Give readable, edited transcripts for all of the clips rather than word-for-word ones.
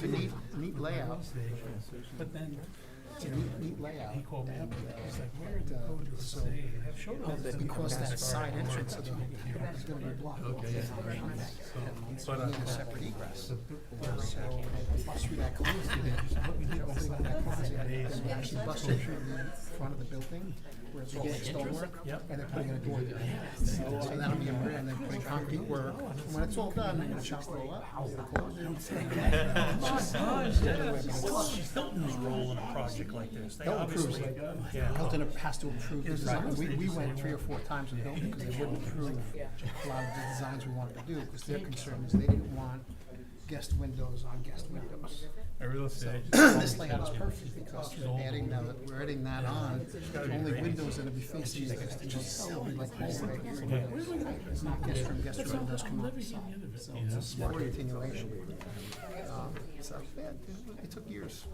a neat layout. But then, It's a neat layout. he called me up, he's like, where are the codes So, say? Show them. because that side entrance is gonna be blocked. Okay. So you need a separate egress. So they bust through that closet, they're opening up that closet, and they actually bust it through the front of the building, where it's all stonework, Yep. and they're putting in a door there. So that'll be a mirror, and they're putting concrete work. When it's all done, they're gonna chop it all up, they're gonna close it. Hilton's role in a project like this, they Hilton approves obviously, it. yeah. Hilton has to approve the design. We went 3 or 4 times with Hilton because they wouldn't approve a lot of the designs we wanted to do, because their concern is they didn't want guest windows on guest windows. I really say. This layout is perfect because we're adding that on, only windows that'll be facing the guest will be like hallway. It's not guest windows come out the side. So it's a smart continuation. So, yeah, it took years.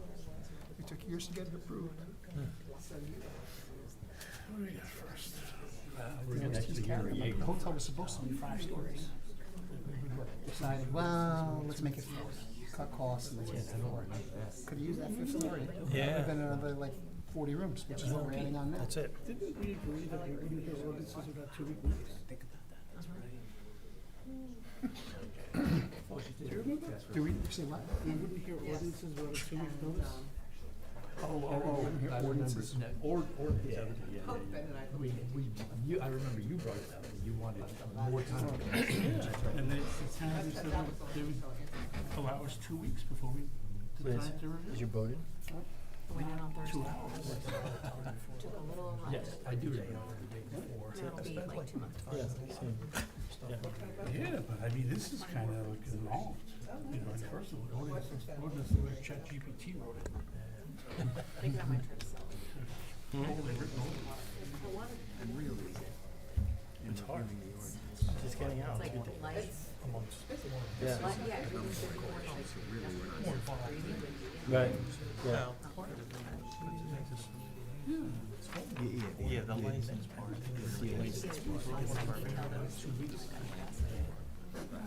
It took years to get it approved. What do we got first? The hotel was supposed to be 5 stories. Decided, well, let's make it 4. Cut costs and let's make it 4. Could have used that 5th story. Yeah. Would have been another like 40 rooms, which is what we're adding on now. That's it. Didn't we agree that we reviewed those ordinances about 2 weeks? Do you remember? Do we say what? We wouldn't hear ordinances without a 2-week notice? Ordinances. I remember you brought it up, and you wanted more time. And the town said that they would allow us 2 weeks before we decide to review. Is your voting? Went in on Thursday. 2 hours. Took a little run. Yes, I do remember the day before. It'll be like 2 months. Yeah, but I mean, this is kind of like involved. You know, and first of all, ordinance the way ChatGPT wrote it. Think about my trips. It's hard. Just getting out. It's like lights. Yeah. But yeah, everything's been more Right, yeah. Yeah, the license part.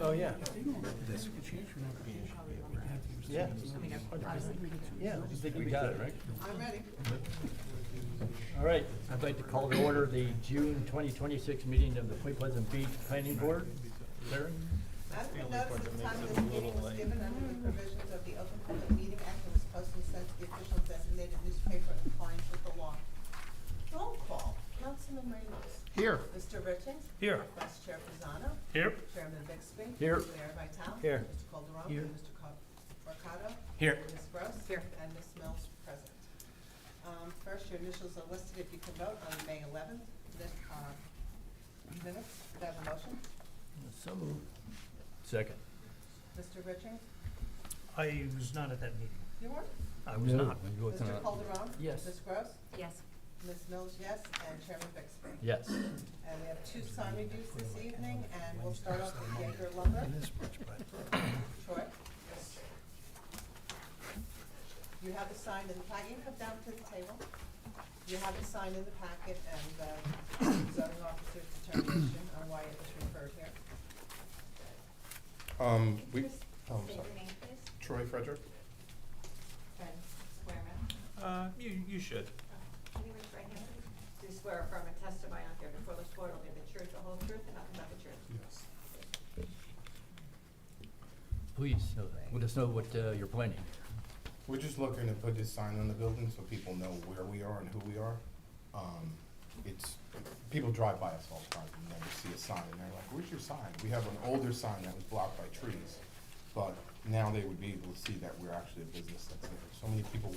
Oh, yeah. This could change from application. Yeah. Yeah, I think we got it, right? I'm ready. All right, I'd like to call to order the June 2026 meeting of the Point Pleasant Beach Planning Board. Larry? As the notice of the time of the meeting was given under the provisions of the Open Public Meeting Act and was posted and sent to the official designated newspaper in compliance with the law. Roll call. Councilman Reynolds. Here. Mr. Richings. Here. Vice Chair Pisano. Here. Chairman Bixby. Here. Mayor Vitale. Here. Mr. Calderon. Here. Mr. Mercado. Here. Ms. Gross. Here. And Ms. Mills present. First, your initials are listed if you can vote on May 11th. Minutes. Could I have a motion? So moved. Second. Mr. Richings. I was not at that meeting. You weren't? I was not. Mr. Calderon. Yes. Ms. Gross. Yes. Ms. Mills, yes, and Chairman Bixby. Yes. And we have 2 sign reviews this evening, and we'll start off with Jaeger Lumber. Troy? You have the sign in the packet. You can come down to the table. You have the sign in the packet and zoning officer's determination on why it was referred here. State your name, please. Troy Frederick. And swear in. You should. Can you raise your right hand, please? Do you swear or affirm and testify out there before this board will be the truth, the whole truth, and nothing but the truth? Yes. Please, let us know what you're planning. We're just looking to put this sign on the building so people know where we are and who we are. People drive by us all the time and never see a sign, and they're like, where's your sign? We have an older sign that was blocked by trees, but now they would be able to see that we're actually a business that's there. So many people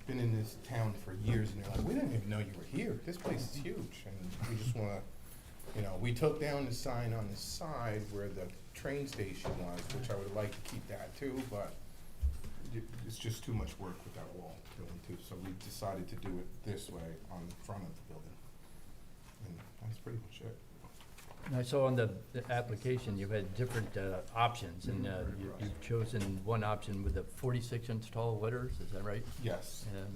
been in this town for years, and they're like, we didn't even know you were here. This place is huge, and we just wanna, we took down the sign on the side where the train station was, which I would like to keep that too, but it's just too much work with that wall building too, so we decided to do it this way on the front of the building. And that's pretty much it. And I saw on the application, you had different options, and you've chosen one option with the 46-inch tall letters, is that right? Yes. And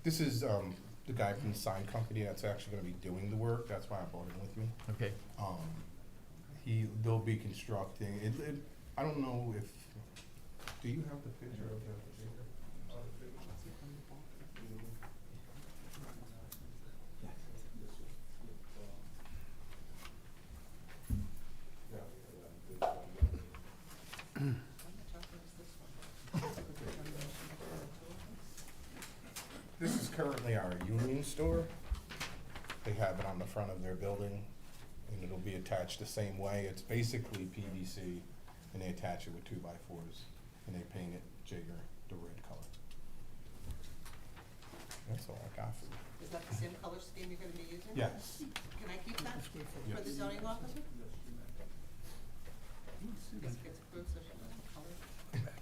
This is the guy from the sign company that's actually gonna be doing the work, that's why I brought him with me. okay, They'll be constructing, I don't know if, do you have the picture of the? How much often is this one? This is currently our Union store. They have it on the front of their building, and it'll be attached the same way. It's basically PVC, and they attach it with 2x4s, and they paint it Jaeger, the red color. That's all I got for you. Is that the same color scheme you're gonna be using? Yes. Can I keep that for the Yes. zoning officer? Just gets approved, so she knows the color.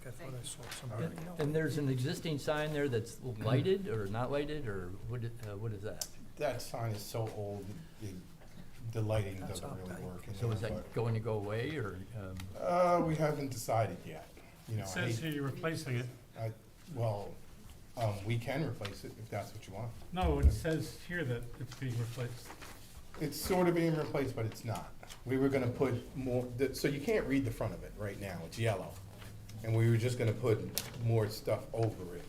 I thought I saw And somebody. and there's an existing sign there that's lighted or not lighted, or what is that? That sign is so old, the lighting doesn't really work in So there, is that going to go away, or, we haven't decided yet. You know, It I says hate- here you're replacing it. well, we can replace it if that's what you want. No, it says here that it's being replaced. It's sort of being replaced, but it's not. We were gonna put more, so you can't read the front of it right now, it's yellow. And we were just gonna put more stuff over it.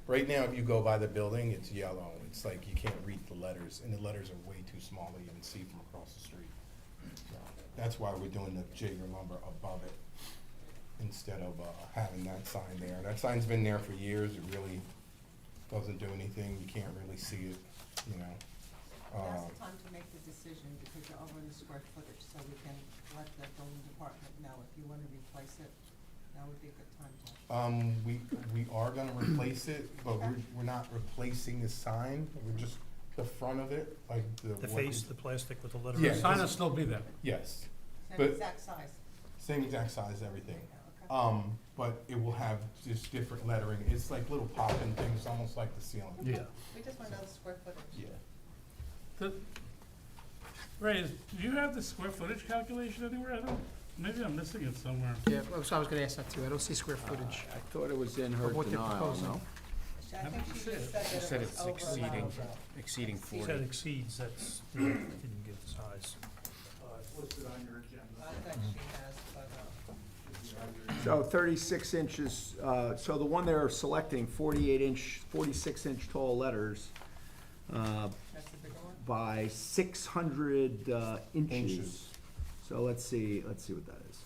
Right now, if you go by the building, it's yellow. It's like you can't read the letters, and the letters are way too small to even see from across the street. So that's why we're doing the Jaeger lumber above it, instead of having that sign there. That sign's been there for years, it really doesn't do anything, you can't really see it, you know. Now's the time to make the decision, because you're over the square footage, so we can let the building department know if you wanna replace it, that would be a good time to. We are gonna replace it, but we're not replacing the sign, we're just the front of it, like the. The what face, is- the plastic with the letters. Yeah. The sign will still be there. Yes, Same But- exact size. same exact size, everything. Okay. But it will have just different lettering, it's like little popping things, almost like the ceiling. yeah. We just wanna know the square footage. Yeah. Ray, do you have the square footage calculation anywhere? I don't, maybe I'm missing it somewhere. Yeah, so I was gonna ask that too. I don't see square footage I thought it was in her of what they're denial, proposing. no? I think she just said that She said it was it's over exceeding, allowed. exceeding He 40. said exceeds, that's, didn't give the size. I think she has, but, So 36 inches, so the one they're selecting, 48-inch, 46-inch tall letters that's the bigger one? by 600 inches. Inches. So let's see what that is.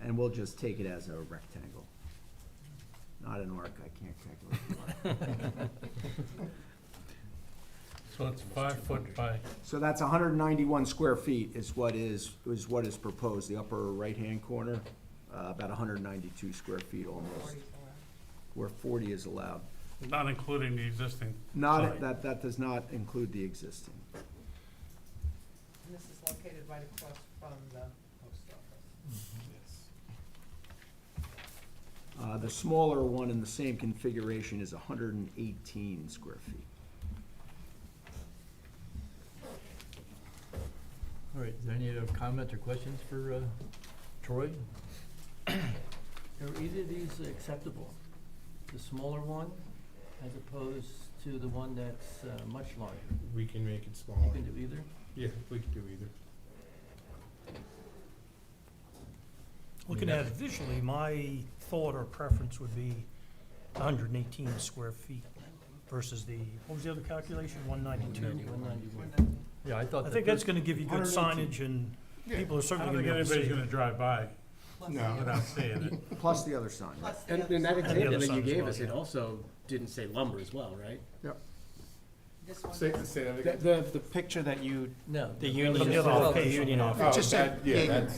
And we'll just take it as a rectangle. Not an arc, I can't calculate the arc. So it's 5 foot by, So that's 191 square feet is what is proposed, the upper right-hand corner, about 192 square feet almost, 40's allowed. where 40 is allowed. not including the existing. Not, sign. that does not include the existing. And this is located right across from the post office. Yes. The smaller one in the same configuration is 118 square feet. All right, is there any other comment or questions for Troy? Are either of these acceptable? The smaller one as opposed to the one that's much larger? We can make it You smaller. can do either? Yeah, we can do either. Looking at it visually, my thought or preference would be 118 square feet versus the, what was the other calculation, 192? 191. Yeah, I thought. I the think that's first- gonna give you good 118. signage, and people are I certainly don't gonna think be able to see anybody's it. gonna drive by Plus No. the other without side. seeing it. Plus the other sign. Plus the And other in that side. the example other that side you as gave well, us, it yeah. also didn't say lumber as well, right? This one. Say does. that The, again. the picture that you, No. the union From the is other well, office, union office. Oh, just that, said yeah, Jaeger.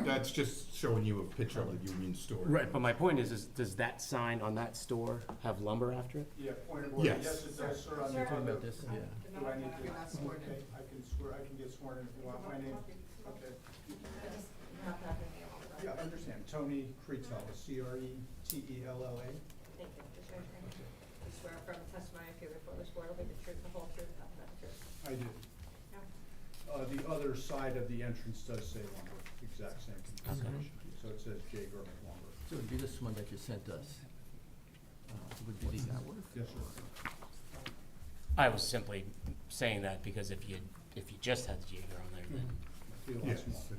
that's just showing you a picture of the Union store. right, but my point is does that sign on that store have lumber after it? Yeah, point of order. Yes. Yes, it does, sir. On You're the talking other- about this, yeah. Do I need to? You're not sworn in. Okay, I can get sworn in if you want my name. Okay. I just not having the all Yeah, I understand. Tony Cretel, Cretella. Thank you. Just raise your hand. You swear affirm the testimony you give before this board will be the truth, the whole truth, nothing but the truth. I do. Yeah. The other side of the entrance does say lumber, exact same configuration. So it says Jaeger lumber. So it would be this one that you sent us. Would be the, Yes, sir. I was simply saying that because if you just had the Jaeger on there, then Be a lot Yes. smaller.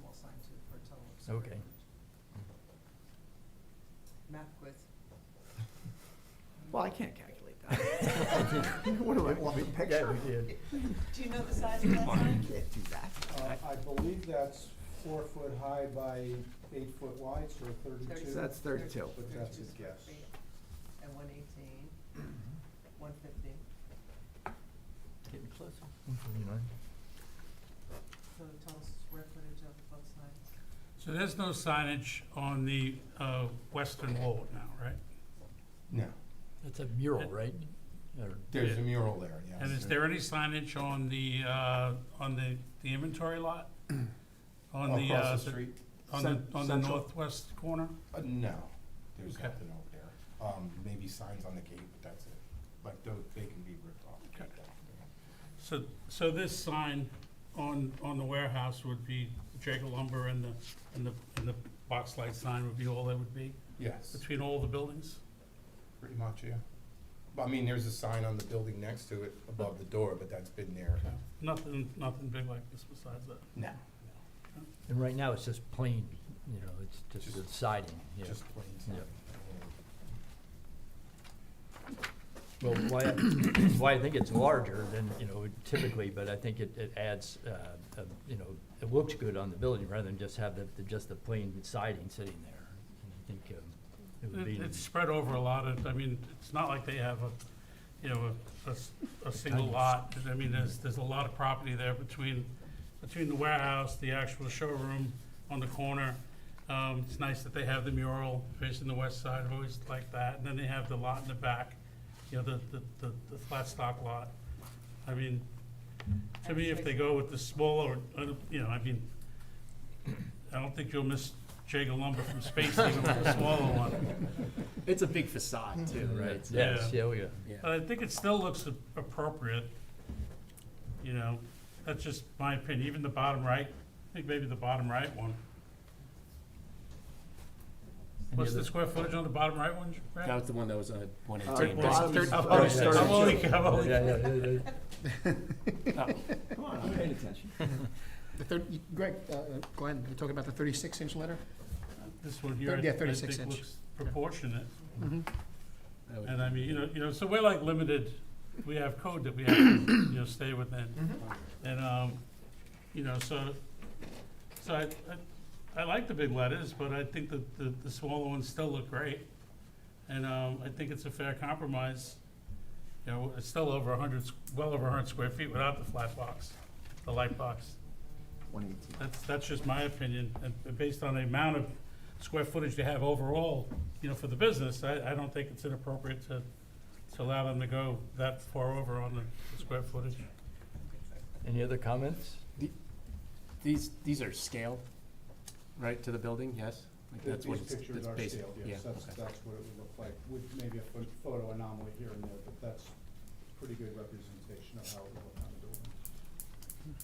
small sign too, for a total of square Okay. footage. Math quiz. Well, I can't calculate that. What do I want the picture? we did. Do you know the size of that I sign? can't do that. I believe that's 4 foot high by 8 foot wide, so 32. So that's 32. But that's a 32 square guess. feet. And 118, 150, Getting closer. 149. so the total square footage of both signs. So there's no signage on the, western wall now, right? No, That's a mural, right? Or- there's a mural there, yes. And is there any signage on the inventory lot? On the, Across the street? on the Central. northwest corner? No, there's Okay. nothing over there. Maybe signs on the gate, but that's it. But they can be ripped off. Okay. So this sign on the warehouse would be Jacob Lumber and the box light sign would be all that would be Yes, between all the buildings? pretty much, yeah. I mean, there's a sign on the building next to it above the door, but that's been there. Okay. Nothing big like this besides that? No, And right now, it's just plain, you know, it's just the siding, yeah. just plain sign. Well, why I think it's larger than, you know, typically, but I think it adds, you know, it looks good on the building rather than just have just the plain siding sitting there. And I think it would be. It's spread over a lot of, I mean, it's not like they have a single lot. I mean, there's a lot of property there between the warehouse, the actual showroom on the corner. It's nice that they have the mural facing the west side. I've always liked that. And then they have the lot in the back, you know, the flat stock lot. I mean, to me, if they go with the smaller, you know, I mean, I don't think you'll miss Jacob Lumber from Space even with the smaller one. It's a big facade too, right? So- Yes, yeah, oh, yeah. But I think it still looks appropriate, you know, that's just my opinion, even the bottom right, I think maybe the bottom right one. Any What's the other- sure footage on the bottom right one, Brad? That was the one that was 118. Thirty- There's- bottom- there's- bottom- there's- thirty- I'm only, Come on, I'm paying attention. Glenn, you're talking about the 36-inch letter? this one here, Yeah, I 36 think inch. looks proportionate. that would- And I mean, you know, so we're like limited, we have code that we have to, you know, stay within. And, you know, so I like the big letters, but I think that the smaller ones still look great. And, I think it's a fair compromise. You know, it's still over 100, well over 100 square feet without the flat box, the light box. 118. That's just my opinion, and based on the amount of square footage they have overall, you know, for the business, I don't think it's inappropriate to allow them to go that far over on the square footage. Any other comments? These are scaled, right, to the building, yes? Like that's what These it's pictures are basic- scaled, yeah, yes, that's okay. what it would look like, with maybe a photo anomaly here and there, but that's pretty good representation of how it would look on the building.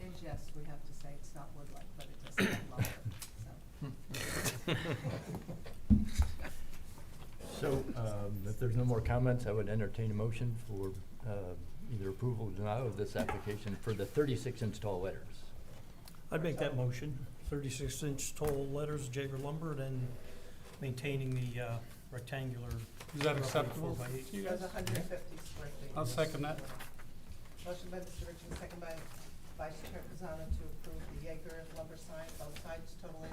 And yes, we have to say it's not wood-like, but it does have lumber, so. So, if there's no more comments, I would entertain a motion for, either approval or denial of this application for the 36-inch tall letters. I'd make that motion, 36-inch tall letters, Jaeger lumber, and maintaining the rectangular. Is that roughly acceptable 4x8. to you There's guys? 150 square feet. I'll second that. Motion by Mr. Richards, second by Vice Chair Pisano to approve the Jaeger lumber sign, both sides totaling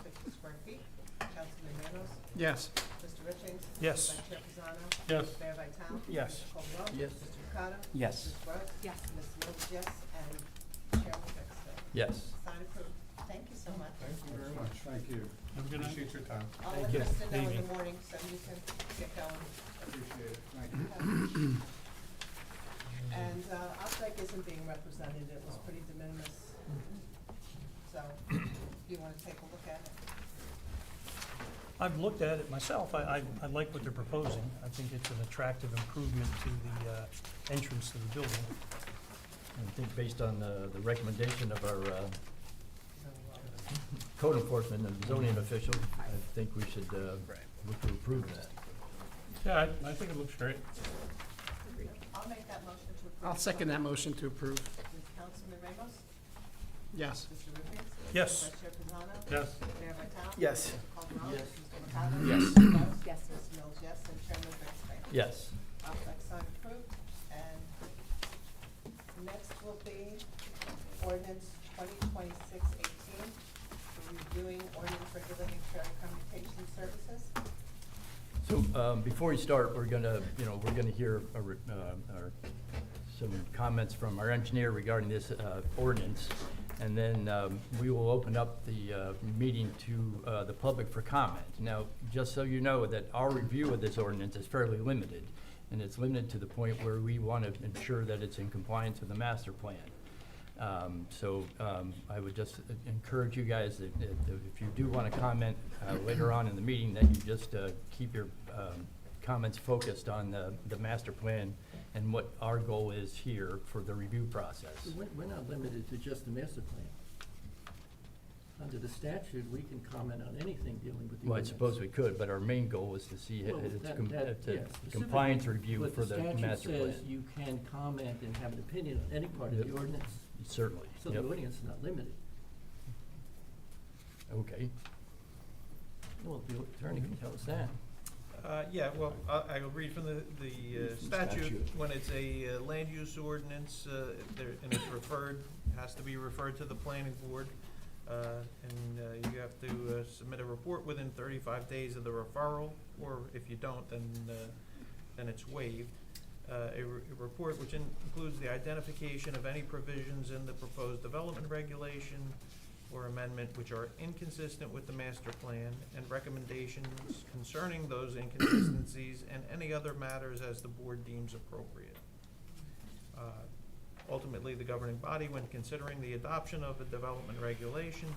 150 square feet. Councilman Manos? Yes. Mr. Richards? Yes. Vice Chair Pisano? Yes. Mayor Vital? Yes. Mr. Colville? Yes. Mr. Ricardo? Yes. Ms. Rhodes? Yes. Ms. Mills, yes, and Chairman Dexter. Yes. Sign approved. Thank you so much. Thank you very much. Thank you, Have a good night. Appreciate your time. I'll Thank let you. Kristen know in Amy. the morning, so you can get going. appreciate it, thank you. And Outback isn't being represented, it was pretty de minimis. So, you wanna take a look at it? I've looked at it myself. I like what they're proposing. I think it's an attractive improvement to the entrance to the building. I think based on the recommendation of our So, code enforcement and zoning official, I think we should look to approve that. Yeah, I think it looks great. I'll make that motion to approve. I'll second that motion to approve. Councilman Ramos? Yes. Mr. Rubin? Yes. Vice Chair Pisano? Yes. Mayor Vitale? Yes. Mr. Calderon? Yes. Mr. Mercado? Yes. Mr. Rose? Yes. Ms. Mills, yes, and Chairman Bixby? Yes. Object sign approved, and next will be ordinance 2026-18, reviewing ordinance regulating ferry communication services. So, before we start, we're gonna hear some comments from our engineer regarding this ordinance. And then we will open up the meeting to the public for comment. Now, just so you know that our review of this ordinance is fairly limited. And it's limited to the point where we want to ensure that it's in compliance with the master plan. So I would just encourage you guys that if you do want to comment later on in the meeting, that you just keep your comments focused on the master plan and what our goal is here for the review process. We're not limited to just the master plan. Under the statute, we can comment on anything dealing with the Well, I ordinance. suppose we could, but our main goal is to see Well, it's that- it's a yes, compliance review for the But master the plan. statute says you can comment and have an opinion on any part of the Yep. ordinance, Certainly, so the yep. ordinance is not limited. Okay. Well, the attorney can tell us that. Yeah, well, I'll read from the statute. statute. When it's a land use ordinance, and it's referred, has to be referred to the planning board. And you have to submit a report within 35 days of the referral, or if you don't, then it's waived. A report which includes the identification of any provisions in the proposed development regulation or amendment which are inconsistent with the master plan, and recommendations concerning those inconsistencies and any other matters as the board deems appropriate. Ultimately, the governing body, when considering the adoption of a development regulation,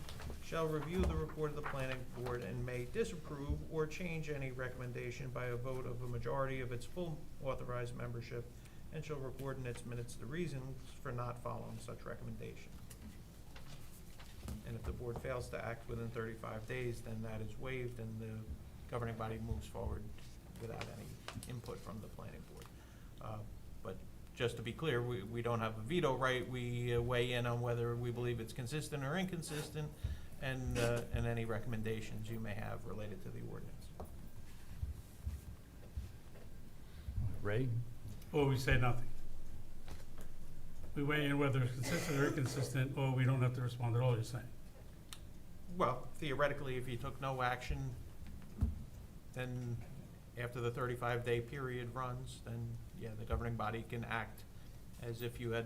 shall review the report of the planning board and may disapprove or change any recommendation by a vote of a majority of its full authorized membership, and shall record in its minutes the reasons for not following such recommendation. And if the board fails to act within 35 days, then that is waived and the governing body moves forward without any input from the planning board. But just to be clear, we don't have a veto right. We weigh in on whether we believe it's consistent or inconsistent, and any recommendations you may have related to the ordinance. Ray? Or we say nothing. We weigh in whether it's consistent or inconsistent, or we don't have to respond at all, you're saying. Well, theoretically, if you took no action, then after the 35-day period runs, then yeah, the governing body can act as if you had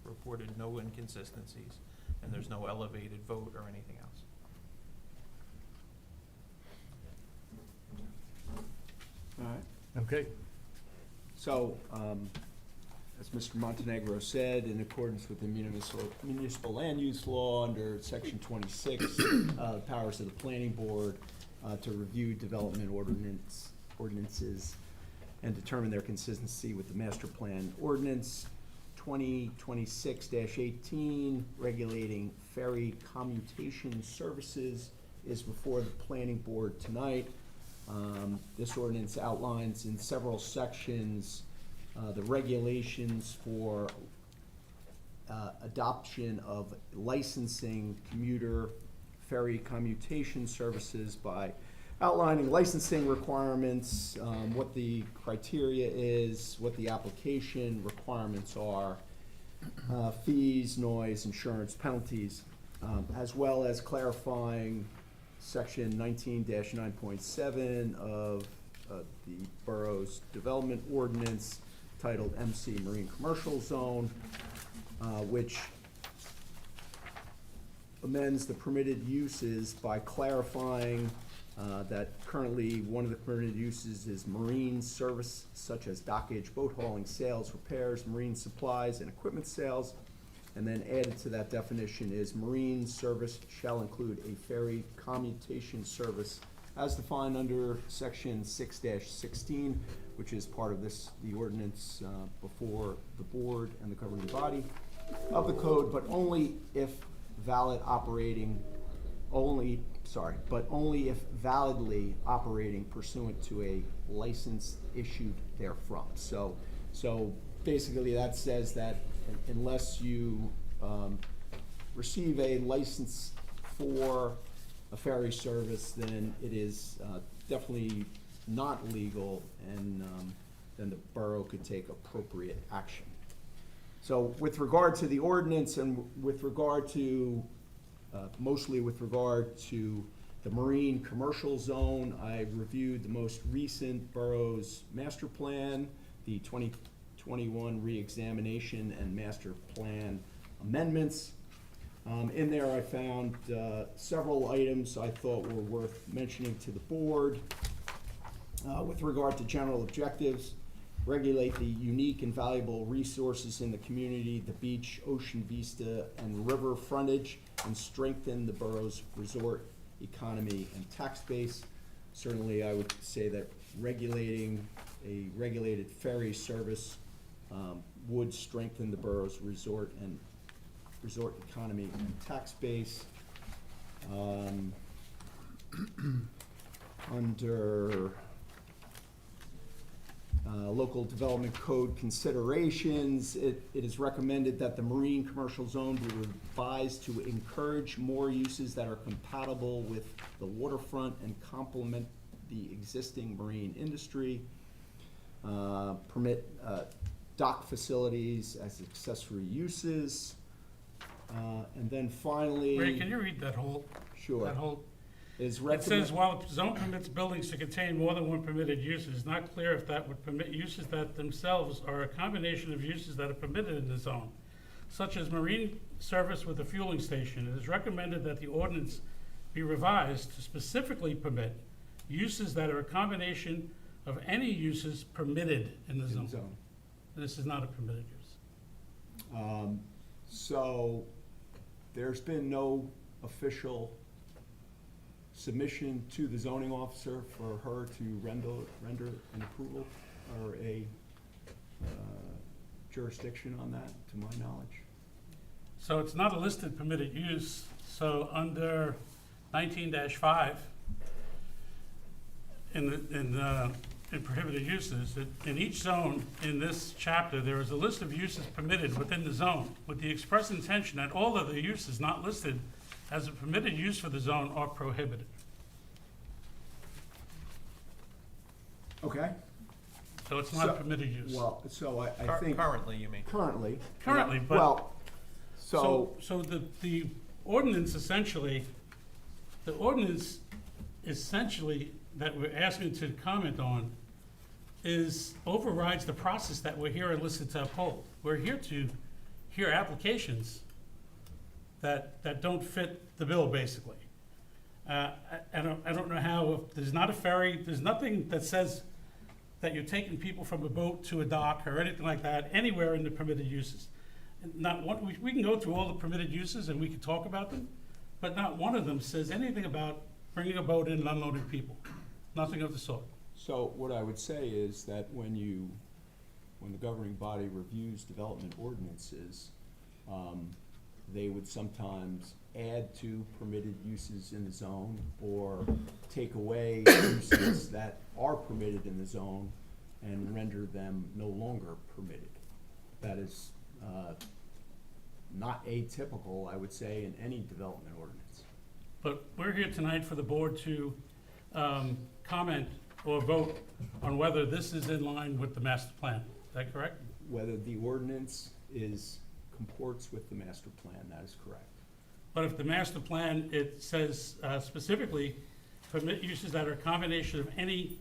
reported no inconsistencies and there's no elevated vote or anything else. All right. Okay. So, as Mr. Montenegro said, in accordance with the municipal land use law under section 26, the powers of the planning board to review development ordinances and determine their consistency with the master plan ordinance 2026-18, regulating ferry commutation services, is before the planning board tonight. This ordinance outlines in several sections the regulations for adoption of licensing commuter ferry commutation services by outlining licensing requirements, what the criteria is, what the application requirements are, fees, noise, insurance, penalties, as well as clarifying section 19-9.7 of the borough's development ordinance titled MC Marine Commercial Zone, which amends the permitted uses by clarifying that currently one of the permitted uses is marine service such as dockage, boat hauling, sales, repairs, marine supplies, and equipment sales. And then added to that definition is marine service shall include a ferry commutation service as defined under section 6-16, which is part of the ordinance before the board and the governing body of the code, but only if validly operating pursuant to a license issued therefrom. So basically that says that unless you receive a license for a ferry service, then it is definitely not legal, and then the borough could take appropriate action. So with regard to the ordinance and with regard to, mostly with regard to the marine commercial zone, I reviewed the most recent borough's master plan, the 2021 reexamination and master plan amendments. In there I found several items I thought were worth mentioning to the board. With regard to general objectives, regulate the unique and valuable resources in the community, the beach, ocean vista, and river frontage, and strengthen the borough's resort economy and tax base. Certainly, I would say that regulating a regulated ferry service would strengthen the borough's resort economy and tax base. Under local development code considerations, it is recommended that the marine commercial zone be revised to encourage more uses that are compatible with the waterfront and complement the existing marine industry. Permit dock facilities as accessory uses. And then finally. Ray, can you read that whole? Sure. That whole. Is It says, while the zone permits buildings to contain more than one permitted use, it is not clear if that would permit uses that themselves are a combination of uses that are permitted in the zone, such as marine service with a fueling station. It is recommended that the ordinance be revised to specifically permit uses that are a combination of any uses permitted in the zone. This is not a permitted use. So there's been no official submission to the zoning officer for her to render an approval or a jurisdiction on that, to my knowledge. So it's not a listed permitted use, so under 19-5, in prohibited uses, in each zone in this chapter, there is a list of uses permitted within the zone, with the express intention that all of the uses not listed as a permitted use for the zone are prohibited. Okay. So it's not a permitted use. Well, so I think. Currently, you mean? Currently. Currently, but. Well, so. So the ordinance essentially, that we're asking to comment on overrides the process that we're here enlisted to uphold. We're here to hear applications that don't fit the bill, basically. I don't know how, if there's not a ferry, there's nothing that says that you're taking people from a boat to a dock or anything like that, anywhere in the permitted uses. Not one, we can go through all the permitted uses and we can talk about them, but not one of them says anything about bringing a boat in and unloading people. Nothing of the sort. So what I would say is that when the governing body reviews development ordinances, they would sometimes add to permitted uses in the zone or take away uses that are permitted in the zone and render them no longer permitted. That is not atypical, I would say, in any development ordinance. But we're here tonight for the board to comment or vote on whether this is in line with the master plan. Is that correct? Whether the ordinance comports with the master plan, that is correct. But if the master plan, it says specifically, permit uses that are a combination of any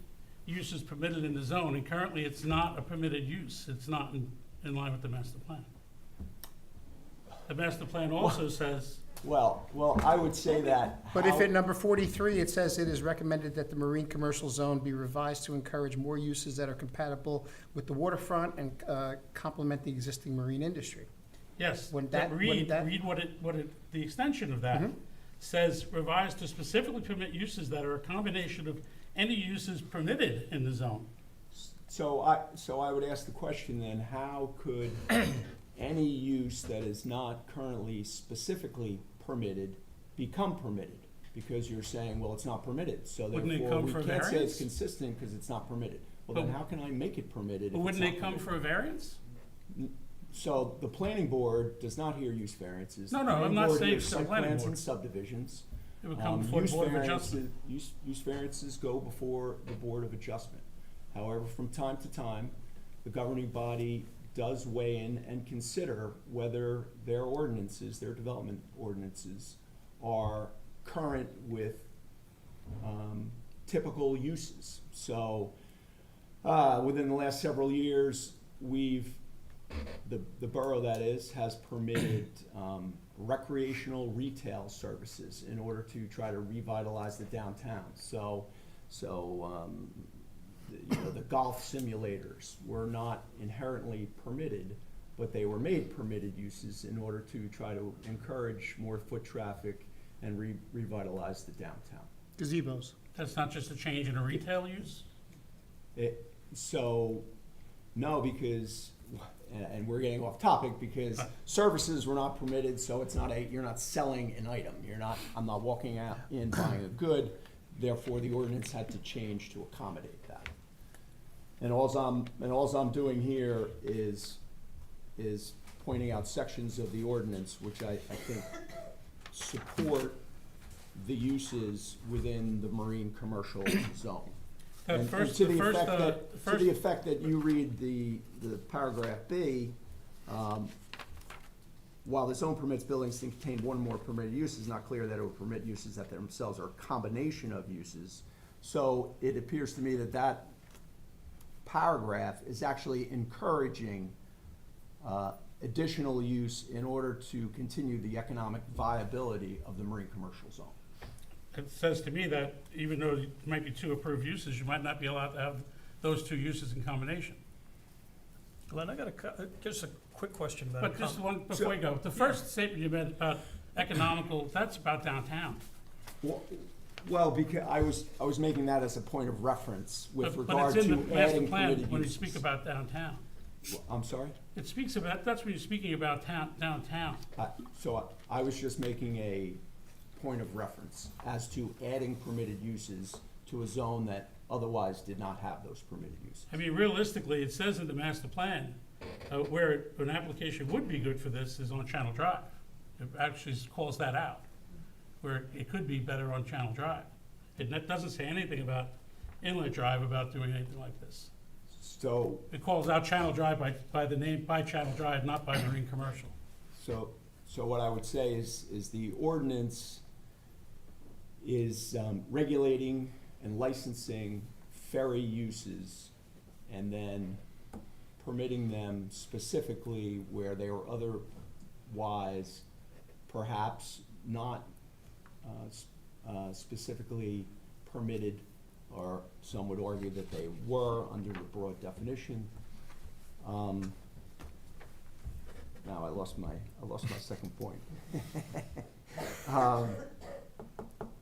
uses permitted in the zone, and currently it's not a permitted use. It's not in line with the master plan. The master plan also says. Well, I would say that. But if at number 43, it says it is recommended that the marine commercial zone be revised to encourage more uses that are compatible with the waterfront and complement the existing marine industry. Yes, Wouldn't but that- read wouldn't that- the extension of that Mhm. says revised to specifically permit uses that are a combination of any uses permitted in the zone. So I would ask the question then, how could any use that is not currently specifically permitted become permitted? Because you're saying, well, it's not permitted, so Wouldn't it therefore come we for can't say variance? it's consistent because it's not permitted. Well, then But- how can I make it permitted if But it's wouldn't not they come permitted? for a variance? So the planning board does not hear use variances. No, The no, I'm planning not board saying hears it's the site planning plans board. and subdivisions. It would come before the Use Board of variances- Adjustment. Use variances go before the Board of Adjustment. However, from time to time, the governing body does weigh in and consider whether their ordinances, their development ordinances, are current with typical uses. So, within the last several years, the borough that is, has permitted recreational retail services in order to try to revitalize the downtown. So, the golf simulators were not inherently permitted, but they were made permitted uses in order to try to encourage more foot traffic and revitalize the downtown. Gazebos. That's not just a change in a retail use? So, no, because, and we're getting off topic, because services were not permitted, so it's not you're not selling an item. I'm not walking out in buying a good, therefore the ordinance had to change to accommodate that. And alls I'm doing here is pointing out sections of the ordinance which I think support the uses within the marine commercial zone. And to the effect that you read the paragraph B, while the zone permits buildings to contain one or more permitted uses, it's not clear that it would permit uses that themselves are a combination of uses. So it appears to me that that paragraph is actually encouraging additional use in order to continue the economic viability of the marine commercial zone. It says to me that even though it might be two approved uses, you might not be allowed to have those two uses in combination. Glenn, I got just a quick question about. But just one, before you go, the first statement you made about economical, that's about downtown. Well, because I was making that as a point of reference with But regard it's in to the master adding plan permitted when you uses. speak about downtown. I'm sorry? It speaks about, that's when you're speaking about downtown. So I was just making a point of reference as to adding permitted uses to a zone that otherwise did not have those permitted uses. I mean, realistically, it says in the master plan, where an application would be good for this is on Channel Drive. It actually calls that out, where it could be better on Channel Drive. It doesn't say anything about Inlet Drive about doing anything like this. So, It calls out Channel Drive by the name, by Channel Drive, not by Marine Commercial. so what I would say is the ordinance is regulating and licensing ferry uses and then permitting them specifically where they were otherwise perhaps not specifically permitted, or some would argue that they were under the broad definition. Now I lost my second point.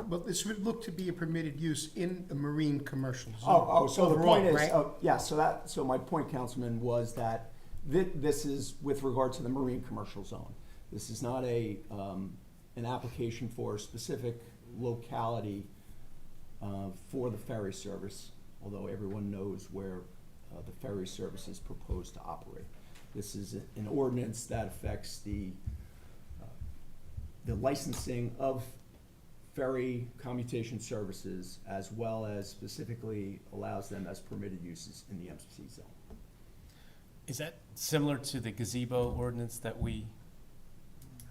But this would look to be a permitted use in the marine commercial zone. So the overall, point is, right? yeah, so my point, Councilman, was that this is with regard to the marine commercial zone. This is not an application for a specific locality for the ferry service, although everyone knows where the ferry service is proposed to operate. This is an ordinance that affects the licensing of ferry commutation services, as well as specifically allows them as permitted uses in the MC zone. Is that similar to the gazebo ordinance that we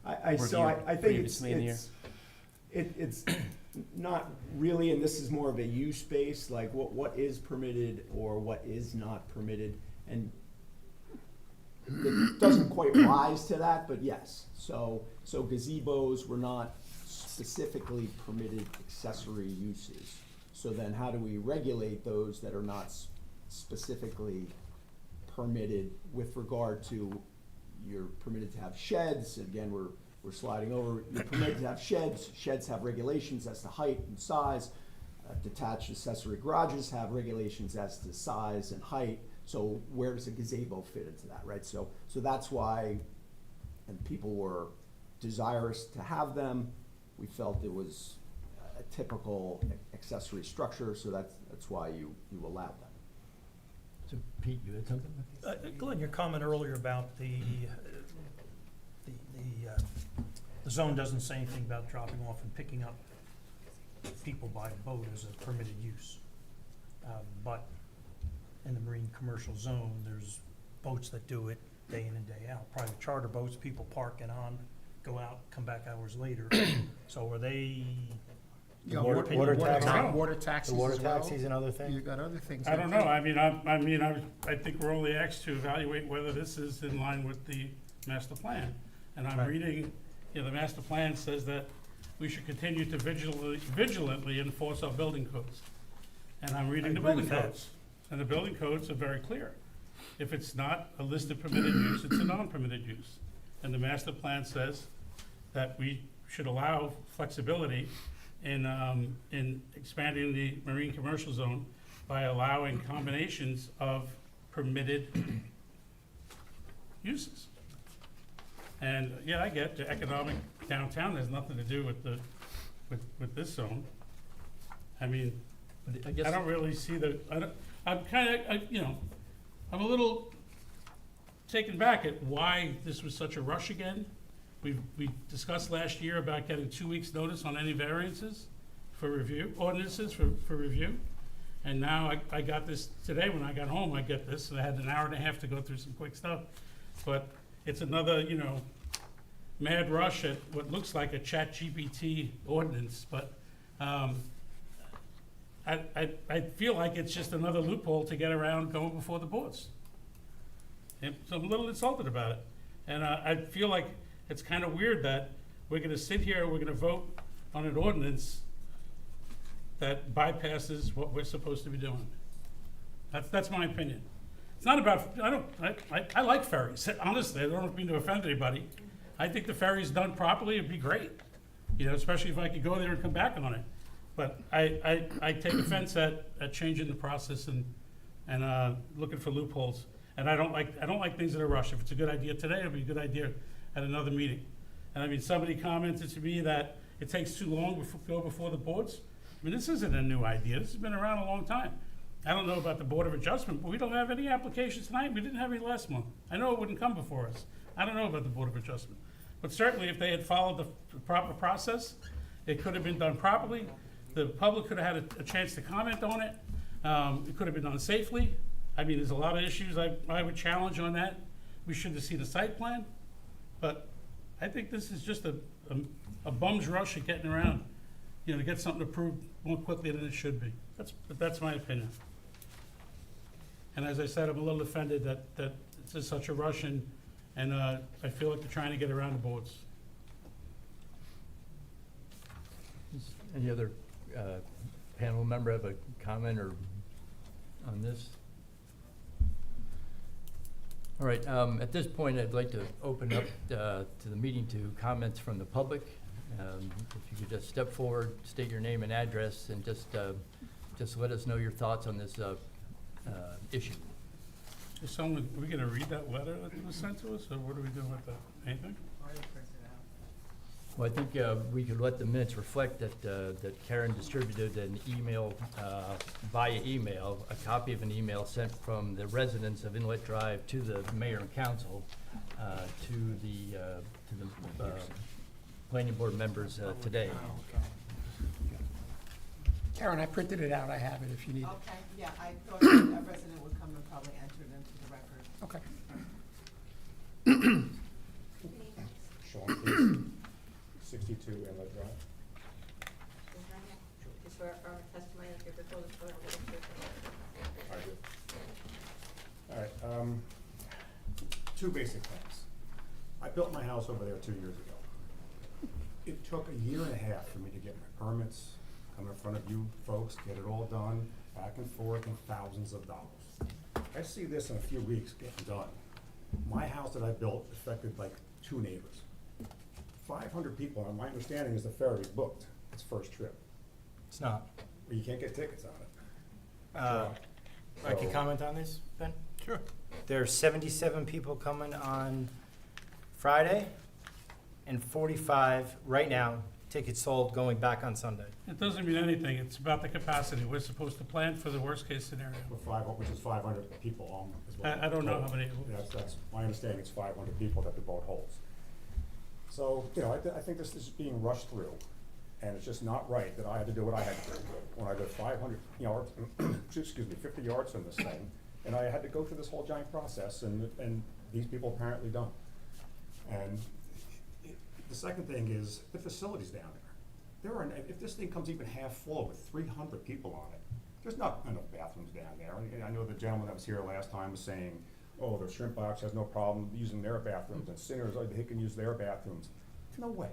I think previously in the year? it's not really, and this is more of a use base, like what is permitted or what is not permitted, and it doesn't quite rise to that, but yes. So gazebos were not specifically permitted accessory uses. So then how do we regulate those that are not specifically permitted with regard to, you're permitted to have sheds, again, we're sliding over, you're permitted to have sheds have regulations as to height and size, detached accessory garages have regulations as to size and height, so where does a gazebo fit into that, right? So that's why, and people were desirous to have them, we felt it was a typical accessory structure, so that's why you allowed them. So Pete, you had something? Glenn, your comment earlier about the zone doesn't say anything about dropping off and picking up people by boat as a permitted use. But in the marine commercial zone, there's boats that do it day in and day out. Private charter boats, people park and on, go out, come back hours later. So are they? You got Water- water, water water, taxi. water taxis The water as well. taxis and other things? You got other things. I don't know, I mean, I think we're only asked to evaluate whether this is in line with the master plan. And I'm Right. reading, the master plan says that we should continue to vigilantly enforce our building codes. And I'm reading the agree building with that. codes, and the building codes are very clear. If it's not a listed permitted use, it's a non-permitted use. And the master plan says that we should allow flexibility in expanding the marine commercial zone by allowing combinations of permitted uses. And, yeah, I get the economic downtown has nothing to do with with this zone. I mean, I guess. I don't really see I'm kinda, I'm a little taken back at why this was such a rush again. We discussed last year about getting 2 weeks' notice on any variances for review, ordinances for review. And now I got this today, when I got home, I get this, and I had an hour and a half to go through some quick stuff. But it's another, mad rush at what looks like a ChatGPT ordinance, but, I feel like it's just another loophole to get around going before the boards. And so I'm a little insulted about it. And I feel like it's kind of weird that we're gonna sit here, we're gonna vote on an ordinance that bypasses what we're supposed to be doing. That's my opinion. It's not about, I like ferries, honestly, I don't mean to offend anybody. I think the ferry's done properly, it'd be great, especially if I could go there and come back on it. But I take offense at changing the process and looking for loopholes. And I don't like things that are rushed. If it's a good idea today, it'll be a good idea at another meeting. And I mean, somebody commented to me that it takes too long to go before the boards. I mean, this isn't a new idea. This has been around a long time. I don't know about the Board of Adjustment, but we don't have any applications tonight. We didn't have any last month. I know it wouldn't come before us. I don't know about the Board of Adjustment. But certainly, if they had followed the proper process, it could have been done properly. The public could have had a chance to comment on it. It could have been done safely. I mean, there's a lot of issues I would challenge on that. We should have seen a site plan. But I think this is just a bum's rush at getting around, to get something approved more quickly than it should be. But that's my opinion. And as I said, I'm a little offended that it's just such a rush, and I feel like they're trying to get around the boards. Any other panel member have a comment or on this? All right, at this point, I'd like to open up to the meeting to comments from the public. If you could just step forward, state your name and address, and just let us know your thoughts on this issue. Are we gonna read that letter that was sent to us, or what are we doing with that? Anything? Well, I think we could let the minutes reflect that Karen distributed an email, via email, a copy of an email sent from the residents of Inlet Drive to the mayor and council, to the planning board members today. Karen, I printed it out. I have it if you need it. Okay, yeah, I thought that a resident would come and probably enter it into the record. Okay. Sean, please. 62 Inlet Drive. You swear affirm the testimony that you give before this board will be the truth and nothing but the truth. All right, two basic things. I built my house over there 2 years ago. It took a year and a half for me to get my permits, come in front of you folks, get it all done, back and forth, and thousands of dollars. I see this in a few weeks getting done. My house that I built affected like 2 neighbors. 500 people, and my understanding is the ferry's booked, its first trip. It's not. Well, you can't get tickets on it. I can So- comment on this, Ben? Sure. There's 77 people coming on Friday and 45 right now tickets sold going back on Sunday. It doesn't mean anything, it's about the capacity, we're supposed to plan for the worst-case scenario. Which is 500 people on as well. I don't know how many. That's, my understanding, it's 500 people that the boat holds. So, I think this is being rushed through, and it's just not right that I had to do what I had to do. When I did 500 yards, 50 yards from this thing, and I had to go through this whole giant process, and these people apparently don't. And the second thing is the facilities down there. If this thing comes even half full with 300 people on it, there's not enough bathrooms down there. And I know the gentleman that was here last time was saying, oh, the shrimp box has no problem using their bathrooms, and Sinners, they can use their bathrooms. No way.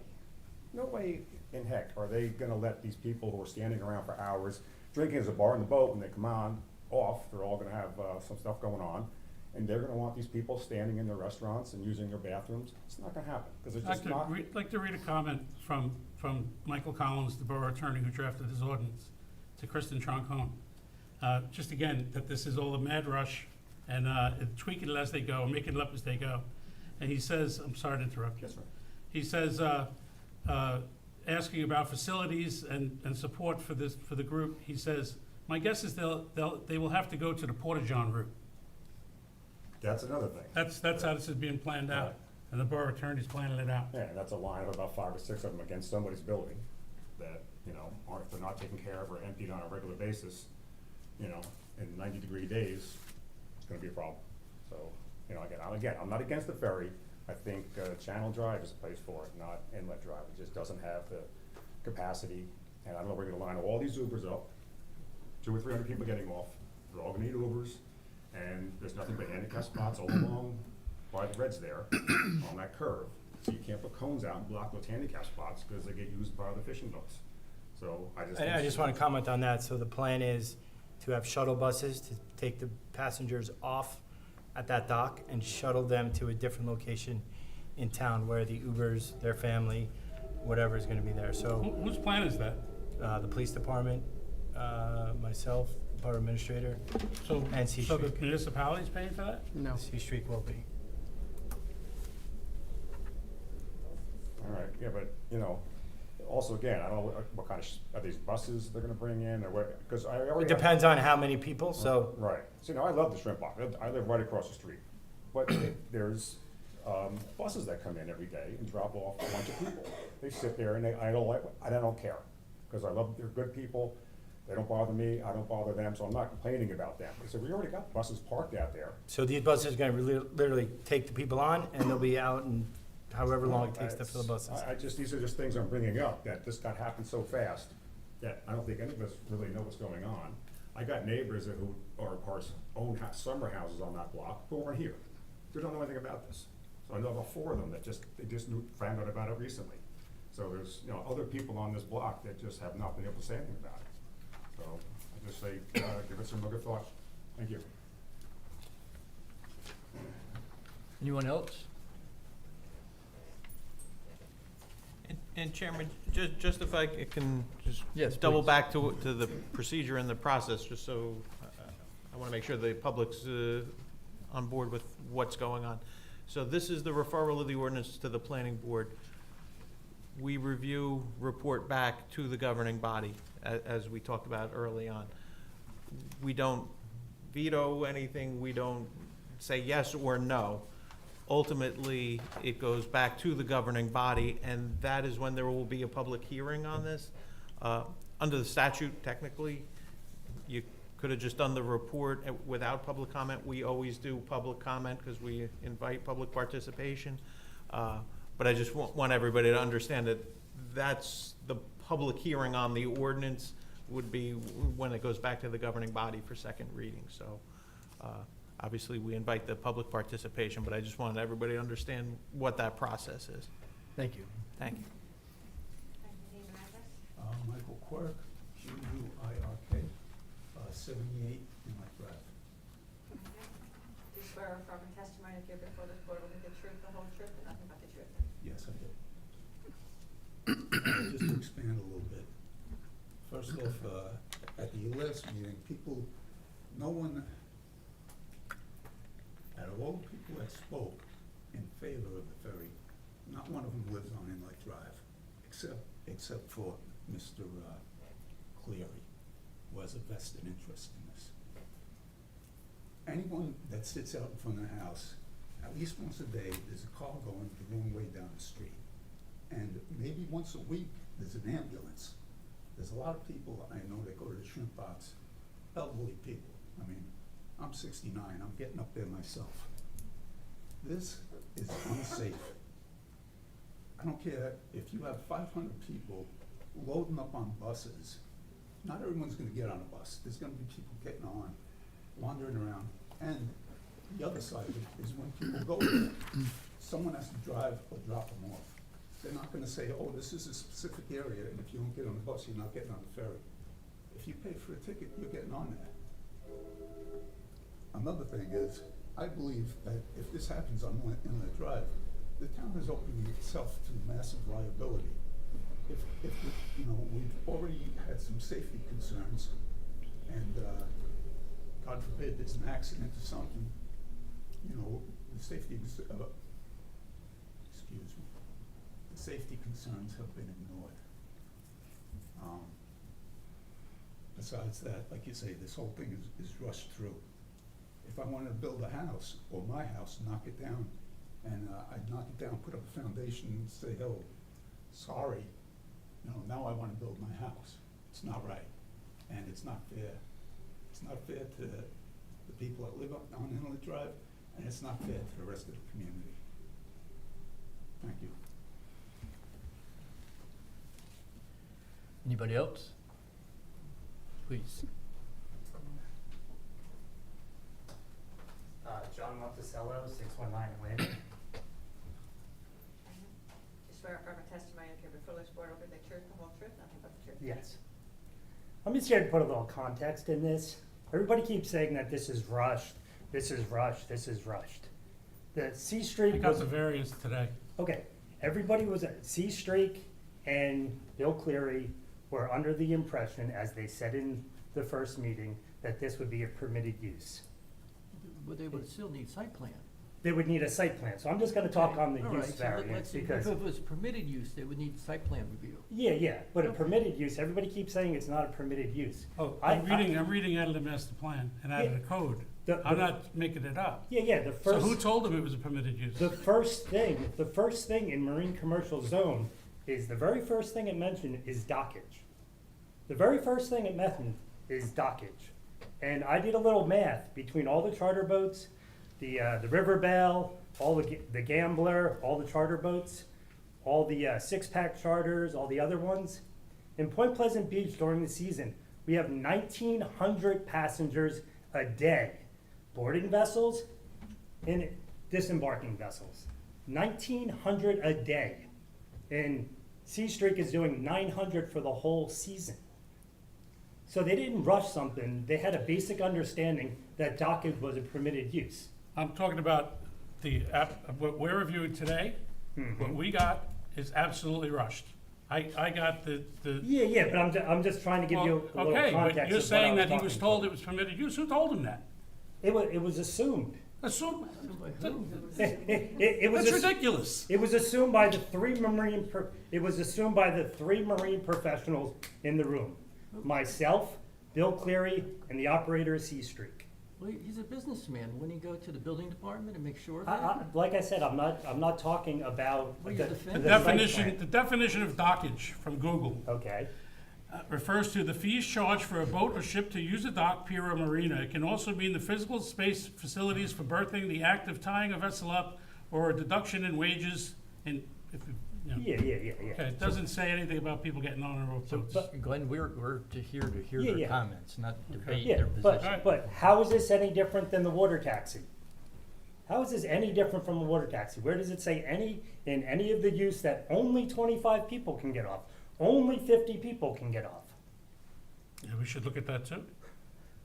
No way in heck are they gonna let these people who are standing around for hours, drinking as a bar in the boat, when they come on, off, they're all gonna have some stuff going on, and they're gonna want these people standing in their restaurants and using their bathrooms. It's not gonna happen, because it's just not. I'd like to read a comment from Michael Collins, the borough attorney who drafted this ordinance, to Kristen Troncone. Just again, that this is all a mad rush, and tweaking it as they go, making it up as they go. And he says, I'm sorry to interrupt you. Yes, sir. He says, asking about facilities and support for the group, he says, my guess is they will have to go to the Porta-John route. That's another thing. That's how this is being planned out, and the borough attorney's planning it out. Yeah, and that's a line of about 5 or 6 of them against somebody's building that, aren't, if they're not taken care of or emptied on a regular basis, in 90-degree days, it's gonna be a problem. So, again, I'm not against the ferry. I think Channel Drive is a place for it, not Inlet Drive. It just doesn't have the capacity, and I don't know, we're gonna line all these Ubers up, 200 or 300 people getting off, they're all gonna need Ubers, and there's nothing but handicap spots all along by the Reds there, on that curve. So you can't put cones out and block those handicap spots, because they get used by the fishing boats. So I just want to comment on that. So the plan is to have shuttle buses to take the passengers off at that dock and shuttle them to a different location in town where the Ubers, their family, whatever is gonna be there. So, Whose plan is that? the police department, myself, borough administrator, So, and C so the Street. municipality's paying for that? No. C Street will be. All right, yeah, but, also again, I don't know what kind of, are these buses they're gonna bring in, or what, because I already. It depends on how many people, so, Right, so, I love the shrimp box, I live right across the street, but there's, buses that come in every day and drop off a bunch of people. They sit there and I don't care, because they're good people, they don't bother me, I don't bother them, so I'm not complaining about them. I said, we already got buses parked out there. so these buses are gonna literally take the people on and they'll be out in however long it takes to fill the buses. These are just things I'm bringing up, that this got happened so fast, that I don't think any of us really know what's going on. I got neighbors who are, of course, own summer houses on that block, who aren't here. They don't know anything about this. So I know about 4 of them that found out about it recently. So there's, other people on this block that just have not been able to say anything about it. So I just say, give it some good thought. Thank you. Anyone else? And Chairman, just if I can just Yes, double please. back to the procedure and the process, just so I want to make sure the public's on board with what's going on. So this is the referral of the ordinance to the planning board. We review, report back to the governing body, as we talked about early on. We don't veto anything, we don't say yes or no. Ultimately, it goes back to the governing body, and that is when there will be a public hearing on this. Under the statute, technically, you could have just done the report without public comment. We always do public comment because we invite public participation. But I just want everybody to understand that that's the public hearing on the ordinance would be when it goes back to the governing body for second reading. So obviously, we invite the public participation, but I just wanted everybody to understand what that process is. Thank you. Thank you. Name and address? Michael Quirk, Quirk, 78 in my drive. Do you swear or affirm a testimony you give before this board will be the truth, the whole truth, and nothing but the truth? Yes, I did. Just to expand a little bit. First off, at the last meeting, no one, out of all the people that spoke in favor of the ferry, not one of them lives on Inlet Drive. except for Mr. Cleary, who has a vested interest in this. Anyone that sits out in front of the house, at least once a day, there's a car going the wrong way down the street. And maybe once a week, there's an ambulance. There's a lot of people I know that go to the shrimp box, elderly people. I mean, I'm 69, I'm getting up there myself. This is unsafe. I don't care if you have 500 people loading up on buses. Not everyone's gonna get on a bus. There's gonna be people getting on, wandering around. And the other side of it is when people go there, someone has to drive or drop them off. They're not gonna say, oh, this is a specific area, and if you don't get on the bus, you're not getting on the ferry. If you pay for a ticket, you're getting on there. Another thing is, I believe that if this happens on Inlet Drive, the town is opening itself to massive liability. If you know, we've already had some safety concerns, and God forbid there's an accident or something, you know, the safety safety concerns have been ignored. Besides that, like you say, this whole thing is rushed through. If I wanted to build a house, or my house, knock it down, and I'd knock it down, put up a foundation, and say, oh, sorry, you know, now I want to build my house. It's not right, and it's not fair. It's not fair to the people that live up on Inlet Drive, and it's not fair to the rest of the community. Thank you. Anybody else? Please. John Monticello, 619 Lynn. Do you swear affirm a testimony you give before this board will be the truth, the whole truth, nothing but the truth? Yes. I'm just here to put a little context in this. Everybody keeps saying that this is rushed, this is rushed, this is rushed. The C Street I got was, the variance today. okay, everybody was at C Street and Bill Cleary were under the impression, as they said in the first meeting, that this would be a permitted use. But they would still need site plan. They would need a site plan, so I'm just gonna talk on the All use right, so variance let's see, because. if it was permitted use, they would need site plan review. Yeah, but a Okay. permitted use, everybody keeps saying it's not a permitted use. Oh, I- I'm reading out of the master plan and out of Yeah. the code. The- I'm the- not making it up. Yeah, the So first. who told them it was a permitted use? The first thing in marine commercial zone is, the very first thing it mentioned is dockage. The very first thing it mentioned is dockage. And I did a little math between all the charter boats, the River Belle, all the Gambler, all the charter boats, all the six-pack charters, all the other ones. In Point Pleasant Beach during the season, we have 1,900 passengers a day, boarding vessels and disembarking vessels. 1,900 a day. And Sea Streak is doing 900 for the whole season. So they didn't rush something. They had a basic understanding that dockage was a permitted use. I'm talking about what we're reviewing today. Mm-hmm. What we got is absolutely rushed. I got the. Yeah, but I'm just trying to give you a little Okay, context. but you're of what saying I that he was talking told about. it was permitted use. Who told him that? It was assumed. Assume, It was that's ridiculous. It was assumed by the three marine professionals in the room. Myself, Bill Cleary, and the operator of Sea Streak. Well, he's a businessman. Wouldn't he go to the building department and make sure of I, that? like I said, I'm not talking about What are you the defending? The site definition, plan. the definition of dockage from Google Okay, refers to the fees charged for a boat or ship to use a dock, pier, or marina. It can also mean the physical space facilities for berthing, the act of tying a vessel up, or a deduction in wages. And if you know, yeah. okay, it doesn't say anything about people getting on and off boats. Glenn, we're here to hear Yeah, their yeah. comments, not debate Yeah, their position. but how is this any different than the water taxi? How is this any different from a water taxi? Where does it say in any of the use that only 25 people can get off? Only 50 people can get off? Yeah, we should look at that too.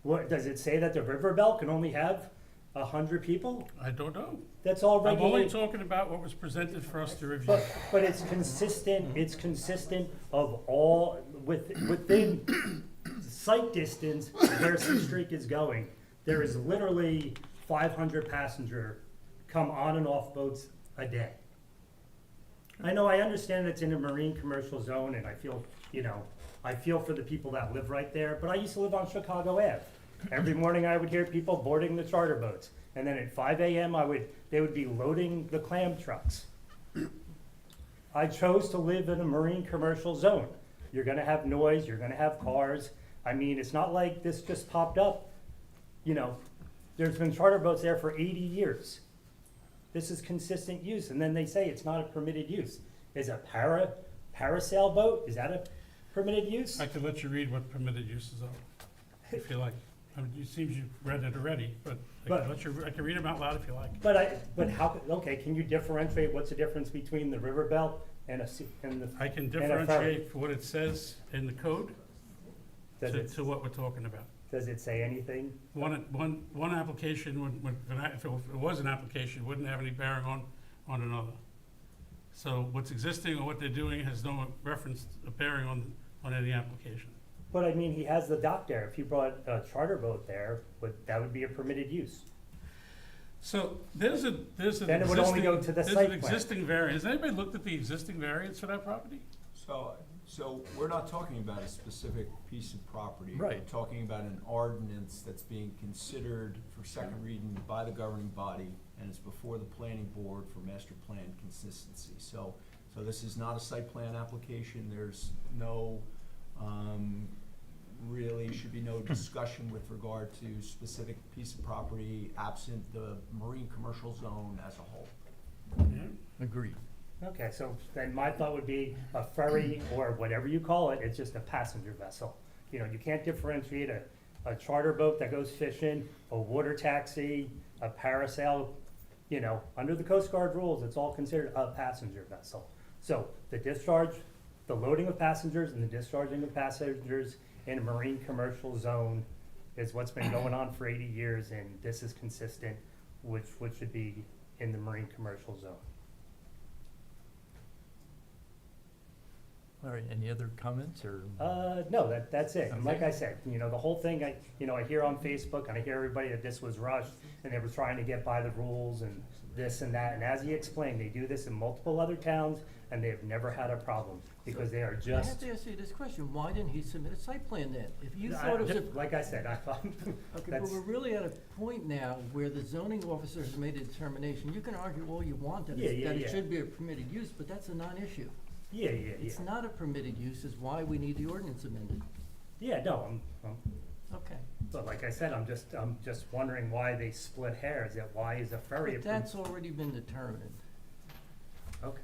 What, does it say that the River Belle can only have 100 people? I don't know. That's all I'm only regulated. talking about what was presented for us to review. But it's consistent of all, within sight distance where Sea Streak is going. There is literally 500 passenger come on and off boats a day. I know, I understand it's in a marine commercial zone, and I feel, you know, I feel for the people that live right there, but I used to live on Chicago Ave. Every morning I would hear people boarding the charter boats, and then at 5 a.m. they would be loading the clam trucks. I chose to live in a marine commercial zone. You're gonna have noise, you're gonna have cars. I mean, it's not like this just popped up. You know, there's been charter boats there for 80 years. This is consistent use, and then they say it's not a permitted use. Is a parasail boat, is that a permitted use? I could let you read what permitted uses are, if you like. I mean, it seems you've read it already, but I can read them out loud if you like. But how, okay, can you differentiate what's the difference between the riverboat and the? I can and a ferry? differentiate what it says in the code Does to what we're talking about. Does it say anything? One application if it was an application, wouldn't have any bearing on another. So what's existing or what they're doing has no reference, bearing on any application. But I mean, he has the dock there. If you brought a charter boat there, that would be a permitted use. So there's an Then it would only go to the there's site an plan. existing variance. Has anybody looked at the existing variance for that property? So we're not talking about a specific piece of property. Right. We're talking about an ordinance that's being considered for second reading by the governing body, and it's before the planning board for master plan consistency. So this is not a site plan application. There's no, really should be no discussion with regard to specific piece of property absent the marine commercial zone as a whole. Agreed. Okay, so then my thought would be a ferry or whatever you call it, it's just a passenger vessel. You know, you can't differentiate a charter boat that goes fishing, a water taxi, a parasail. You know, under the Coast Guard rules, it's all considered a passenger vessel. So the discharge, the loading of passengers and the discharging of passengers in a marine commercial zone is what's been going on for 80 years, and this is consistent, which should be in the marine commercial zone. All right, any other comments or? No, that's it. And like Okay. I said, you know, the whole thing, I hear on Facebook and I hear everybody that this was rushed and they were trying to get by the rules and this and that. And as he explained, they do this in multiple other towns and they have never had a problem because they are I have just. to ask you this question, why didn't he submit a site plan then? If you I- thought it was a. Like I said, I thought, Okay, but that's, we're really at a point now where the zoning officer has made a determination. You can argue all you want that Yeah, yeah, it yeah. should be a permitted use, but that's a non-issue. yeah. It's not a permitted use, is why we need the ordinance amended. Yeah, no, Okay. but like I said, I'm just wondering why they split hairs, that why is a ferry. But that's already been determined. Okay.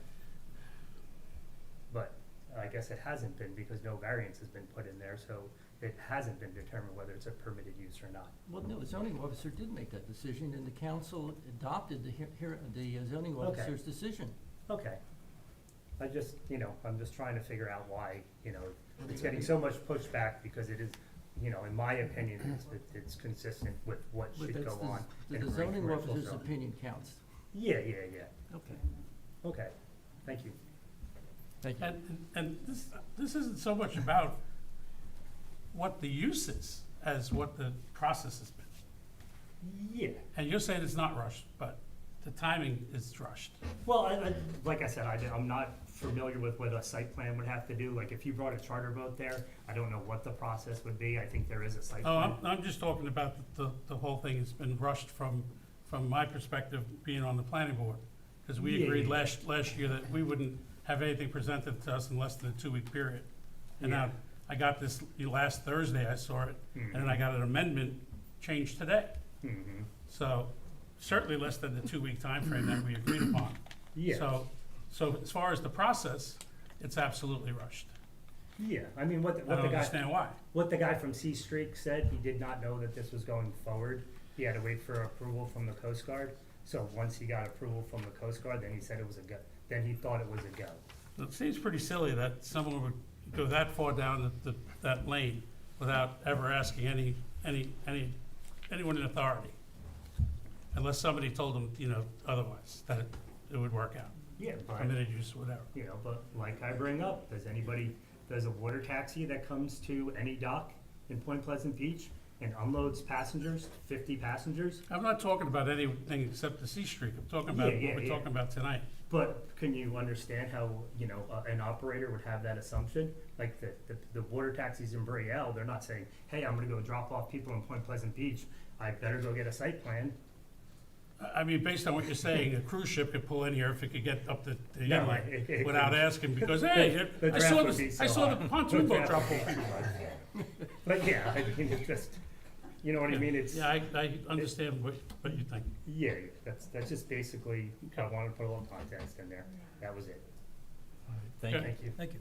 But I guess it hasn't been because no variance has been put in there, so it hasn't been determined whether it's a permitted use or not. Well, no, the zoning officer did make that decision, and the council adopted the zoning Okay. officer's decision. Okay. I'm just trying to figure out why, it's getting so much pushback because it is, in my opinion, it's consistent with what But should that's go on in a the marine zoning commercial officer's zone. opinion counts. Yeah. Okay. Okay, thank you. Thank you. And this isn't so much about what the use is as what the process has been. Yeah. And you're saying it's not rushed, but the timing is rushed. Well, like I said, I'm not familiar with what a site plan would have to do. Like, if you brought a charter boat there, I don't know what the process would be. I think there is a site plan. Oh, I'm just talking about the whole thing has been rushed from my perspective, being on the planning board. Because we Yeah, agreed yeah. last year that we wouldn't have anything presented to us in less than a 2-week period. And Yeah. now, I got this last Thursday, I saw it, and then I got an amendment changed today. Mhm. So certainly less than the 2-week timeframe that we agreed upon. Yeah. So as far as the process, it's absolutely rushed. Yeah, I mean, what I the don't guy. understand why. What the guy from C Streak said, he did not know that this was going forward. He had to wait for approval from the Coast Guard. So once he got approval from the Coast Guard, then he said it was a go. Then he thought it was a go. It seems pretty silly that someone would go that far down that lane without ever asking anyone in authority. Unless somebody told them, otherwise, that it would work out. Yeah, but, Permitted use, whatever. but like I bring up, does a water taxi that comes to any dock in Point Pleasant Beach and unloads passengers, 50 passengers? I'm not talking about anything except the C Street. I'm talking about Yeah, what we're yeah. talking about tonight. But can you understand how, you know, an operator would have that assumption? Like the water taxis in Brielle, they're not saying, hey, I'm gonna go drop off people in Point Pleasant Beach, I better go get a site plan. I mean, based on what you're saying, a cruise ship could pull in here if it could get up to the No, inlet it without could. asking, because, hey, The I draft saw would be this, I so saw high. the pontoon The boat draft drop would off be people. But yeah, I mean, it's just, you know what I mean, it's. Yeah, I understand what you think. Yeah, that's just basically, I wanted to put a little context in there, that was it. Thank you. Thank you. Thank you.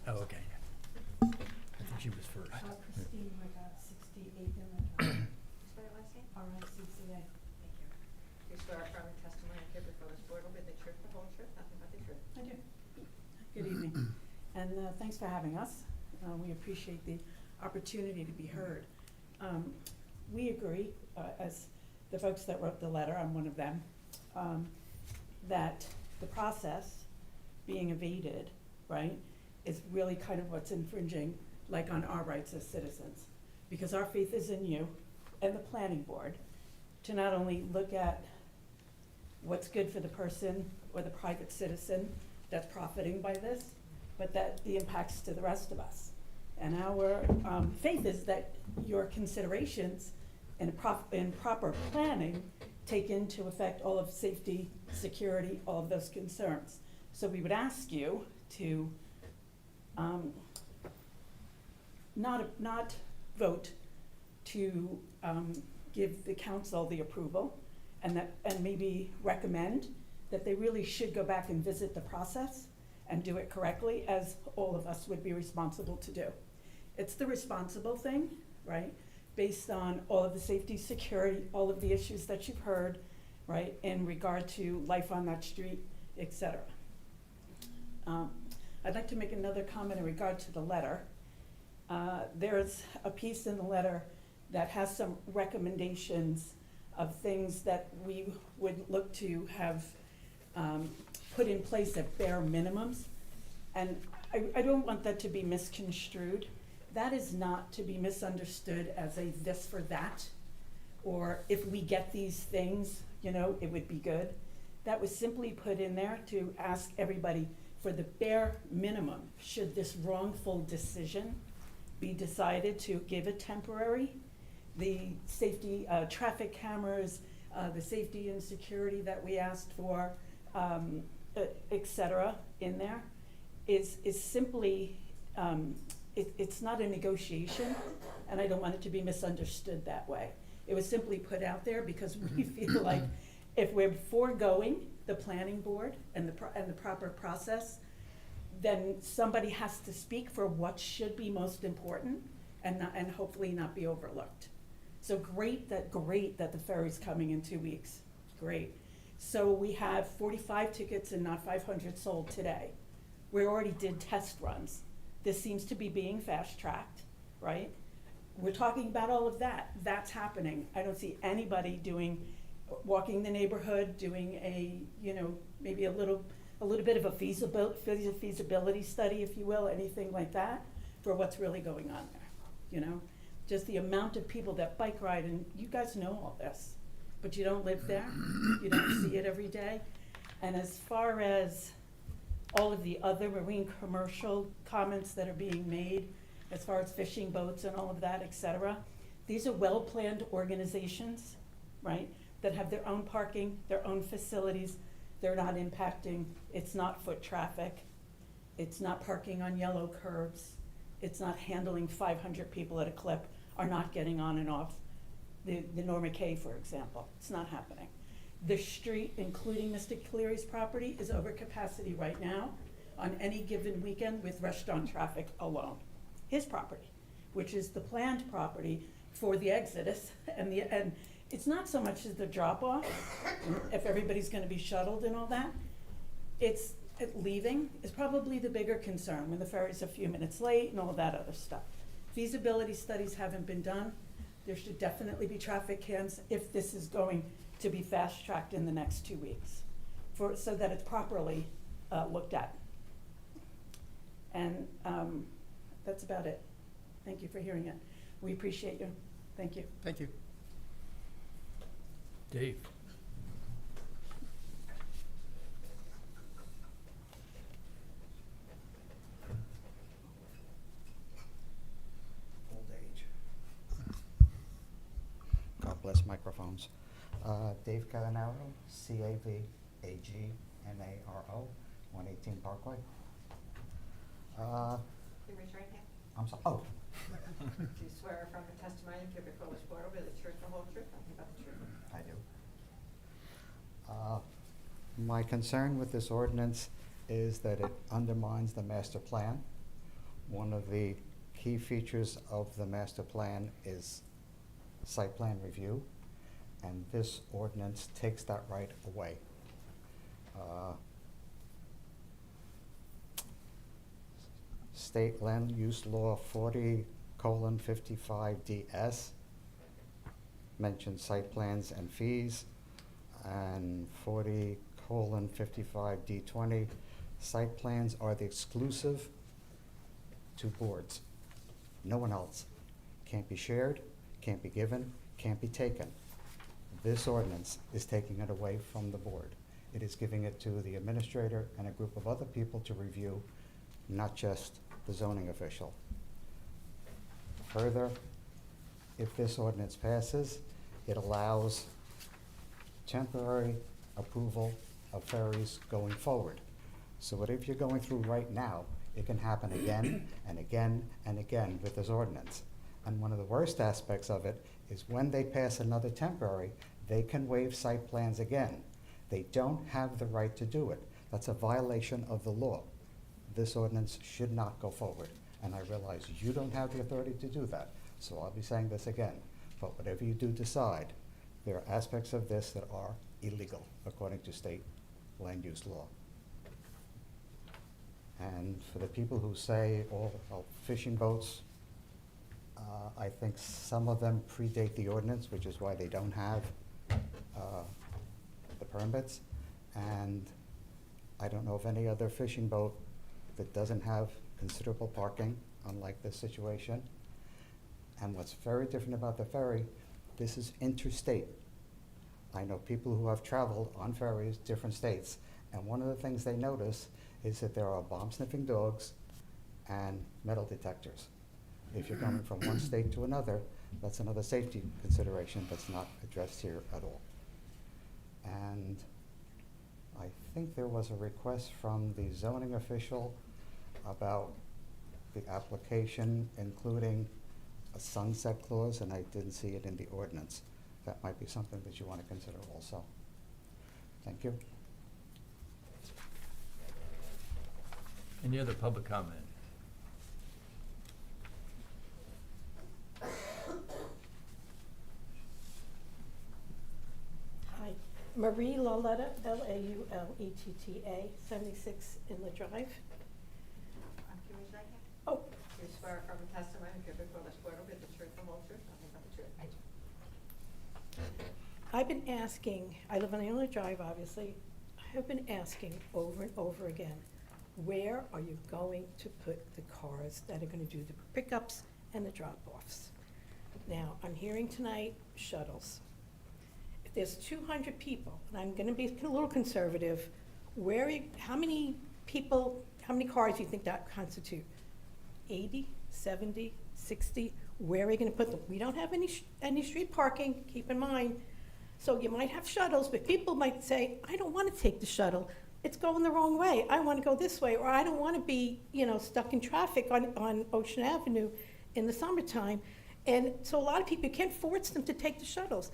Oh, okay. I think she was first. Christine, like, 68 Dillon. Spell your last name? R-I-C-C-A. Thank you. Do you swear affirm the testimony I give before this board will be the truth, the whole truth, nothing but the truth? I do. Good evening, and thanks for having us. We appreciate the opportunity to be heard. We agree, as the folks that wrote the letter, I'm one of them, that the process being evaded, right, is really kind of what's infringing, like, on our rights as citizens. Because our faith is in you and the planning board to not only look at what's good for the person or the private citizen that's profiting by this, but that the impacts to the rest of us. And our faith is that your considerations and proper planning take into effect all of safety, security, all of those concerns. So we would ask you to not vote to give the council the approval, and maybe recommend that they really should go back and visit the process and do it correctly, as all of us would be responsible to do. It's the responsible thing, right? Based on all of the safety, security, all of the issues that you've heard, right, in regard to life on that street, et cetera. I'd like to make another comment in regard to the letter. There's a piece in the letter that has some recommendations of things that we would look to have put in place at bare minimums. And I don't want that to be misconstrued. That is not to be misunderstood as a this for that, or if we get these things, you know, it would be good. That was simply put in there to ask everybody for the bare minimum. Should this wrongful decision be decided to give it temporary, the safety, traffic cameras, the safety and security that we asked for, et cetera, in there, is simply, it's not a negotiation, and I don't want it to be misunderstood that way. It was simply put out there because we feel like if we're foregoing the planning board and the proper process, then somebody has to speak for what should be most important and hopefully not be overlooked. So great that the ferry's coming in 2 weeks, great. So we have 45 tickets and not 500 sold today. We already did test runs. This seems to be being fast-tracked, right? We're talking about all of that. That's happening. I don't see anybody walking the neighborhood, doing maybe a little bit of a feasibility study, if you will, anything like that, for what's really going on there, you know? Just the amount of people that bike ride, and you guys know all this, but you don't live there, you don't see it every day. And as far as all of the other marine commercial comments that are being made, as far as fishing boats and all of that, et cetera, these are well-planned organizations, right, that have their own parking, their own facilities. They're not impacting, it's not foot traffic, it's not parking on yellow curbs, it's not handling 500 people at a clip, are not getting on and off the Norma K, for example. It's not happening. The street, including Mr. Cleary's property, is over capacity right now on any given weekend with restaurant traffic alone. His property, which is the planned property for the exodus, and it's not so much as the drop-off, if everybody's gonna be shuttled and all that. Leaving is probably the bigger concern when the ferry's a few minutes late and all that other stuff. Feasibility studies haven't been done. There should definitely be traffic cams if this is going to be fast-tracked in the next 2 weeks, so that it's properly looked at. And that's about it. Thank you for hearing it. We appreciate you. Thank you. Thank you. Dave? Old age. God bless microphones. Dave Cavanaro, C-A-V-A-G-N-A-R-O, 118 Parkway. Can you raise your right hand? I'm sorry, oh, Do you swear or affirm the testimony you give before this board will be the truth, the whole truth, nothing but the truth? I do. My concern with this ordinance is that it undermines the master plan. One of the key features of the master plan is site plan review, and this ordinance takes that right away. State Land Use Law 40:55 DS mentions site plans and fees, and 40:55 D20, site plans are the exclusive to boards. No one else. Can't be shared, can't be given, can't be taken. This ordinance is taking it away from the board. It is giving it to the administrator and a group of other people to review, not just the zoning official. Further, if this ordinance passes, it allows temporary approval of ferries going forward. So whatever you're going through right now, it can happen again and again and again with this ordinance. And one of the worst aspects of it is when they pass another temporary, they can waive site plans again. They don't have the right to do it. That's a violation of the law. This ordinance should not go forward. And I realize you don't have the authority to do that, so I'll be saying this again. But whatever you do decide, there are aspects of this that are illegal according to state land use law. And for the people who say, fishing boats, I think some of them predate the ordinance, which is why they don't have the permits. And I don't know of any other fishing boat that doesn't have considerable parking, unlike this situation. And what's very different about the ferry, this is interstate. I know people who have traveled on ferries, different states, and one of the things they notice is that there are bomb-sniffing dogs and metal detectors. If you're coming from one state to another, that's another safety consideration that's not addressed here at all. And I think there was a request from the zoning official about the application including a sunset clause, and I didn't see it in the ordinance. That might be something that you want to consider also. Thank you. Any other public comment? Hi, Marie Lauletta, Lauletta, 76 Inlet Drive. Can you raise your right hand? Oh, Do you swear or affirm the testimony you give before this board will be the truth, the whole truth, nothing but the truth? I've been asking, I live on Inlet Drive, obviously. I have been asking over and over again, where are you going to put the cars that are gonna do the pickups and the drop-offs? Now, I'm hearing tonight shuttles. If there's 200 people, and I'm gonna be a little conservative, how many people, how many cars do you think that constitute? 80, 70, 60? Where are we gonna put them? We don't have any street parking, keep in mind. So you might have shuttles, but people might say, I don't wanna take the shuttle. It's going the wrong way. I wanna go this way, or I don't wanna be, stuck in traffic on Ocean Avenue in the summertime. And so a lot of people, you can't force them to take the shuttles.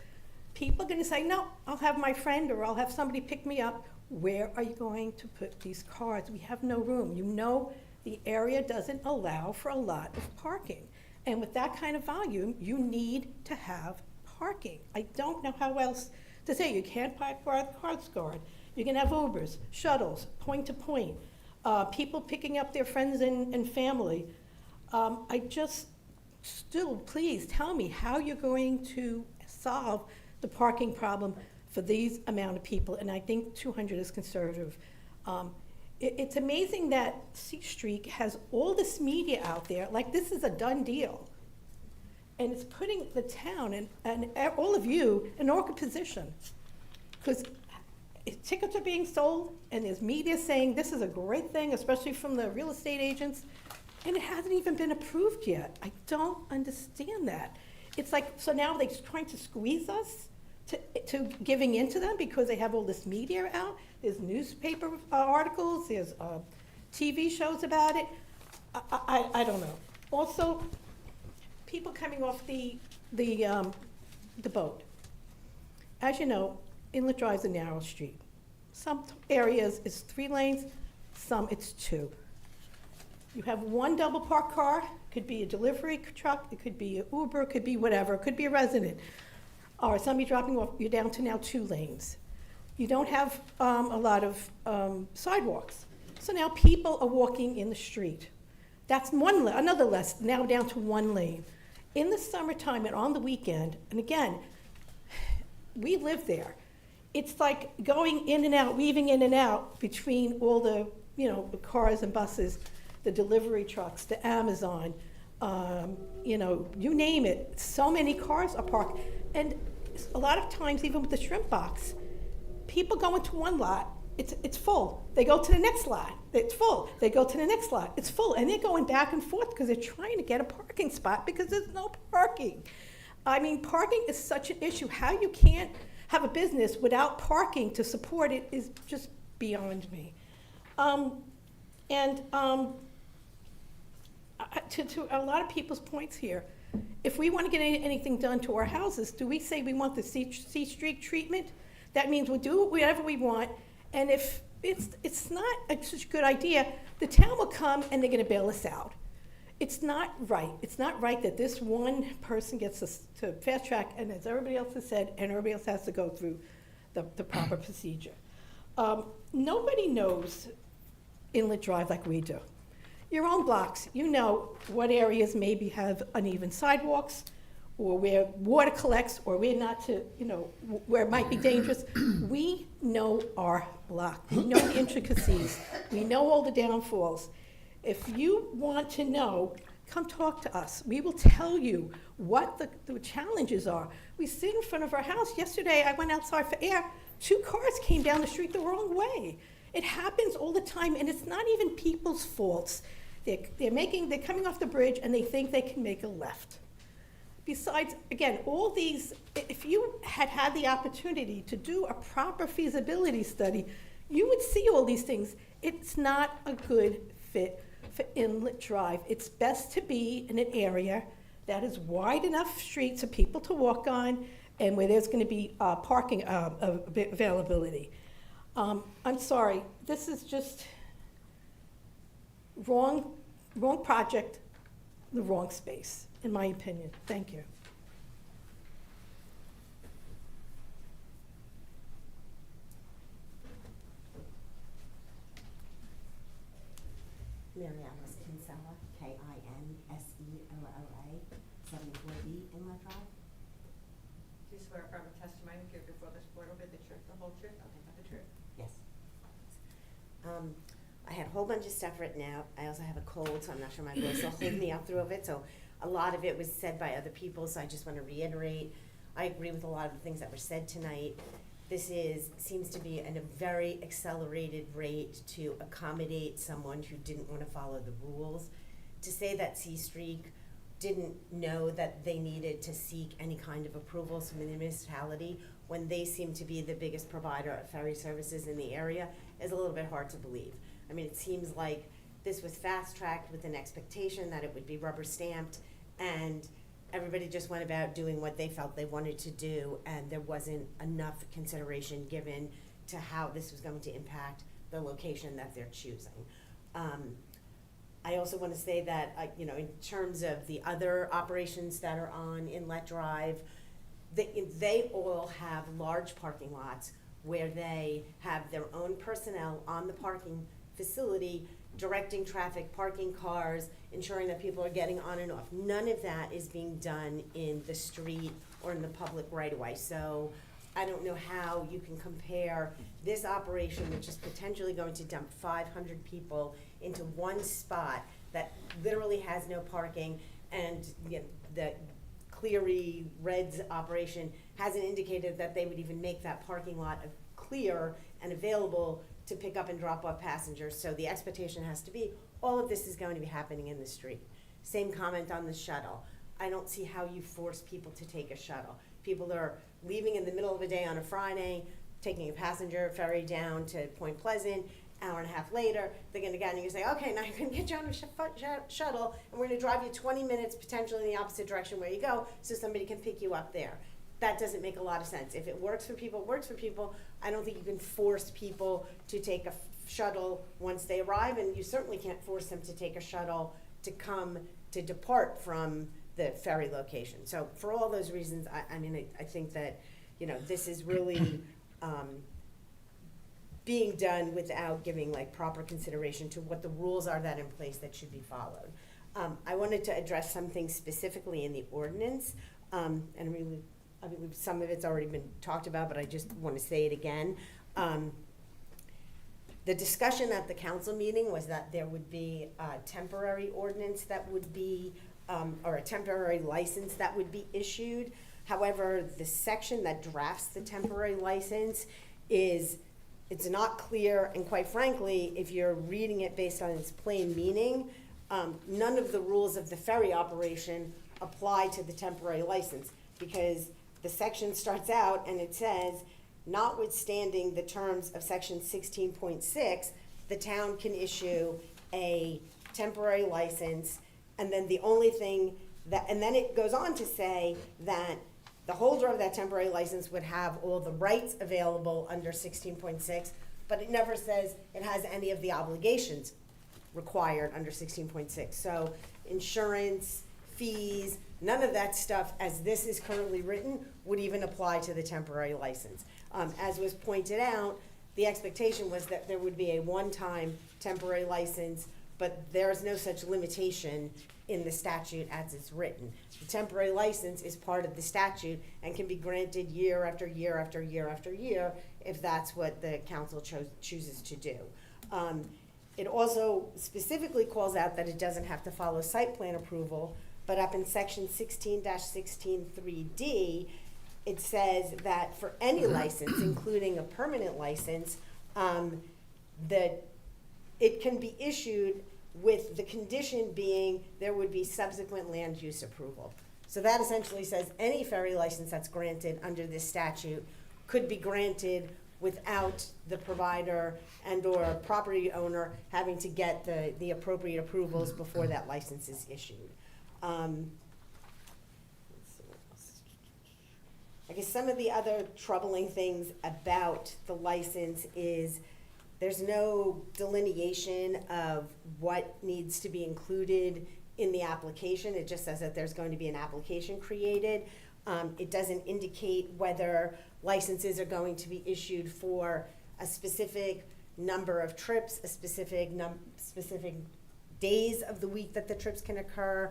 People are gonna say, no, I'll have my friend or I'll have somebody pick me up. Where are you going to put these cars? We have no room. The area doesn't allow for a lot of parking. And with that kind of volume, you need to have parking. I don't know how else to say. You can't park by the Coast Guard. You can have Ubers, shuttles, point to point, people picking up their friends and family. Please tell me how you're going to solve the parking problem for these amount of people, and I think 200 is conservative. It's amazing that C Street has all this media out there, like this is a done deal. And it's putting the town and all of you in an awkward position. Because tickets are being sold, and there's media saying this is a great thing, especially from the real estate agents, and it hasn't even been approved yet. I don't understand that. It's like, so now they're trying to squeeze us to giving into them because they have all this media out. There's newspaper articles, there's TV shows about it. I don't know. Also, people coming off the boat. As you know, Inlet Drive's a narrow street. Some areas it's 3 lanes, some it's 2. You have one double parked car, could be a delivery truck, it could be an Uber, it could be whatever, it could be a resident. Or somebody dropping off, you're down to now 2 lanes. You don't have a lot of sidewalks. So now people are walking in the street. That's another less, now down to 1 lane. In the summertime and on the weekend, and again, we live there. It's like going in and out, weaving in and out between all the, the cars and buses, the delivery trucks, the Amazon, you name it. So many cars are parked. And a lot of times, even with the shrimp box, people go into one lot, it's full. They go to the next lot, it's full. They go to the next lot, it's full. And they're going back and forth because they're trying to get a parking spot because there's no parking. I mean, parking is such an issue. How you can't have a business without parking to support it is just beyond me. To a lot of people's points here, if we want to get anything done to our houses, do we say we want the C Street treatment? That means we'll do whatever we want, and if it's not such a good idea, the town will come and they're going to bail us out. It's not right. It's not right that this one person gets to fast track, and as everybody else has said, and everybody else has to go through the proper procedure. Nobody knows Inlet Drive like we do. Your own blocks, you know what areas maybe have uneven sidewalks, or where water collects, or where not to, where it might be dangerous. We know our block. We know the intricacies. We know all the downfalls. If you want to know, come talk to us. We will tell you what the challenges are. We sit in front of our house. Yesterday, I went outside for air. 2 cars came down the street the wrong way. It happens all the time, and it's not even people's faults. They're coming off the bridge, and they think they can make a left. Besides, again, all these, if you had the opportunity to do a proper feasibility study, you would see all these things. It's not a good fit for Inlet Drive. It's best to be in an area that is wide enough streets for people to walk on, and where there's going to be parking availability. I'm sorry, this is just wrong project, the wrong space, in my opinion. Thank you. Mary Alice Kinsella, Kinsella, 74B Inlet Drive. Do you swear affirm the testimony you give before this board will be the truth, the whole truth, nothing but the truth? Yes. I had a whole bunch of stuff written out. I also have a cold, so I'm not sure my voice will hold me up through of it. So a lot of it was said by other people, so I just want to reiterate. I agree with a lot of the things that were said tonight. This seems to be at a very accelerated rate to accommodate someone who didn't want to follow the rules. To say that C Street didn't know that they needed to seek any kind of approvals from the municipality when they seem to be the biggest provider of ferry services in the area is a little bit hard to believe. I mean, it seems like this was fast-tracked with an expectation that it would be rubber-stamped, and everybody just went about doing what they felt they wanted to do, and there wasn't enough consideration given to how this was going to impact the location that they're choosing. I also want to say that, in terms of the other operations that are on Inlet Drive, they all have large parking lots where they have their own personnel on the parking facility, directing traffic, parking cars, ensuring that people are getting on and off. None of that is being done in the street or in the public right-of-way. So I don't know how you can compare this operation, which is potentially going to dump 500 people into one spot that literally has no parking, and the Cleary Red's operation hasn't indicated that they would even make that parking lot clear and available to pick up and drop off passengers. So the expectation has to be, all of this is going to be happening in the street. Same comment on the shuttle. I don't see how you force people to take a shuttle. People are leaving in the middle of a day on a Friday, taking a passenger ferry down to Point Pleasant, hour and a half later, they're gonna get on and you say, okay, now you're gonna get you on a shuttle, and we're gonna drive you 20 minutes potentially in the opposite direction where you go, so somebody can pick you up there. That doesn't make a lot of sense. If it works for people, it works for people. I don't think you can force people to take a shuttle once they arrive, and you certainly can't force them to take a shuttle to come to depart from the ferry location. So for all those reasons, I think that, this is really being done without giving like proper consideration to what the rules are that in place that should be followed. I wanted to address something specifically in the ordinance, and really, I believe some of it's already been talked about, but I just want to say it again. The discussion at the council meeting was that there would be a temporary ordinance that would be, or a temporary license that would be issued. However, the section that drafts the temporary license it's not clear, and quite frankly, if you're reading it based on its plain meaning, none of the rules of the ferry operation apply to the temporary license, because the section starts out and it says, notwithstanding the terms of section 16.6, the town can issue a temporary license, and then the only thing and then it goes on to say that the holder of that temporary license would have all the rights available under 16.6, but it never says it has any of the obligations required under 16.6. So insurance, fees, none of that stuff, as this is currently written, would even apply to the temporary license. As was pointed out, the expectation was that there would be a one-time temporary license, but there's no such limitation in the statute as it's written. The temporary license is part of the statute and can be granted year after year after year after year if that's what the council chooses to do. It also specifically calls out that it doesn't have to follow site plan approval, but up in section 16-16(3)D, it says that for any license, including a permanent license, that it can be issued with the condition being there would be subsequent land use approval. So that essentially says any ferry license that's granted under this statute could be granted without the provider and or property owner having to get the appropriate approvals before that license is issued. Let's see what else. I guess some of the other troubling things about the license is there's no delineation of what needs to be included in the application. It just says that there's going to be an application created. It doesn't indicate whether licenses are going to be issued for a specific number of trips, a specific days of the week that the trips can occur,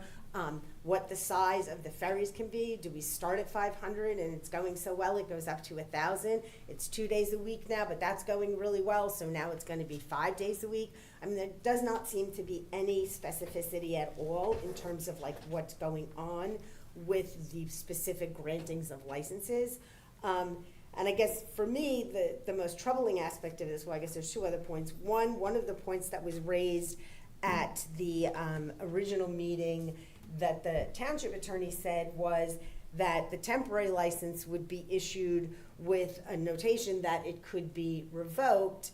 what the size of the ferries can be. Do we start at 500 and it's going so well it goes up to 1,000? It's 2 days a week now, but that's going really well, so now it's going to be 5 days a week. I mean, there does not seem to be any specificity at all in terms of like what's going on with the specific grantings of licenses. And I guess for me, the most troubling aspect of this, well, I guess there's two other points. One of the points that was raised at the original meeting that the township attorney said was that the temporary license would be issued with a notation that it could be revoked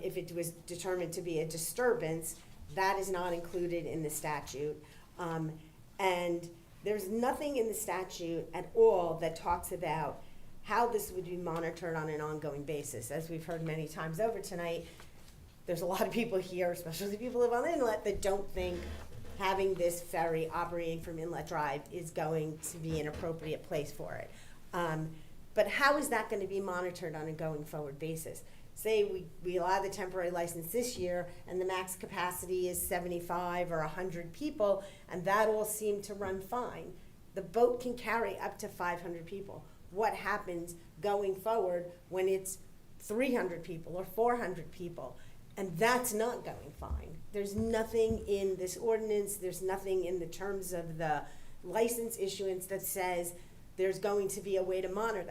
if it was determined to be a disturbance. That is not included in the statute. And there's nothing in the statute at all that talks about how this would be monitored on an ongoing basis. As we've heard many times over tonight, there's a lot of people here, especially people who live on the inlet, that don't think having this ferry operating from Inlet Drive is going to be an appropriate place for it. But how is that going to be monitored on a going forward basis? Say we allow the temporary license this year and the max capacity is 75 or 100 people, and that all seemed to run fine. The boat can carry up to 500 people. What happens going forward when it's 300 people or 400 people? And that's not going fine. There's nothing in this ordinance, there's nothing in the terms of the license issuance that says there's going to be a way to monitor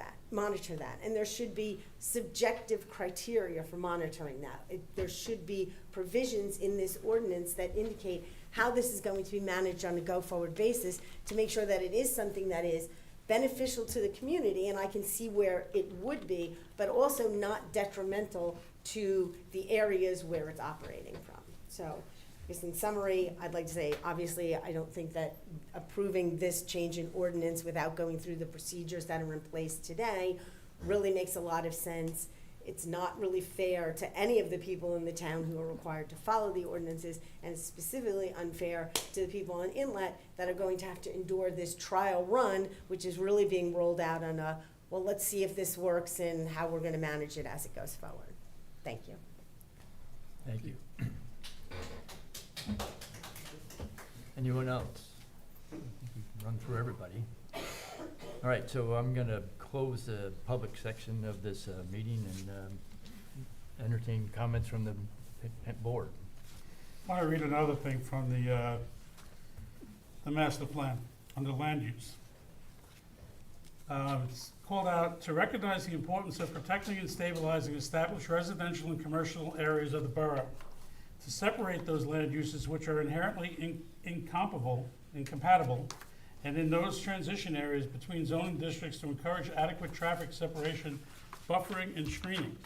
that, and there should be subjective criteria for monitoring that. There should be provisions in this ordinance that indicate how this is going to be managed on a go-forward basis to make sure that it is something that is beneficial to the community, and I can see where it would be, but also not detrimental to the areas where it's operating from. So, I guess in summary, I'd like to say, obviously, I don't think that approving this change in ordinance without going through the procedures that are in place today really makes a lot of sense. It's not really fair to any of the people in the town who are required to follow the ordinances, and it's specifically unfair to the people on Inlet that are going to have to endure this trial run, which is really being rolled out on a, well, let's see if this works and how we're gonna manage it as it goes forward. Thank you. Thank you. Anyone else? Run through everybody. All right, so I'm gonna close the public section of this meeting and entertain comments from the board. I want to read another thing from the master plan under land use. It's called out to recognize the importance of protecting and stabilizing established residential and commercial areas of the borough, to separate those land uses which are inherently incompatible, and in those transition areas between zoning districts to encourage adequate traffic separation, buffering, and screening.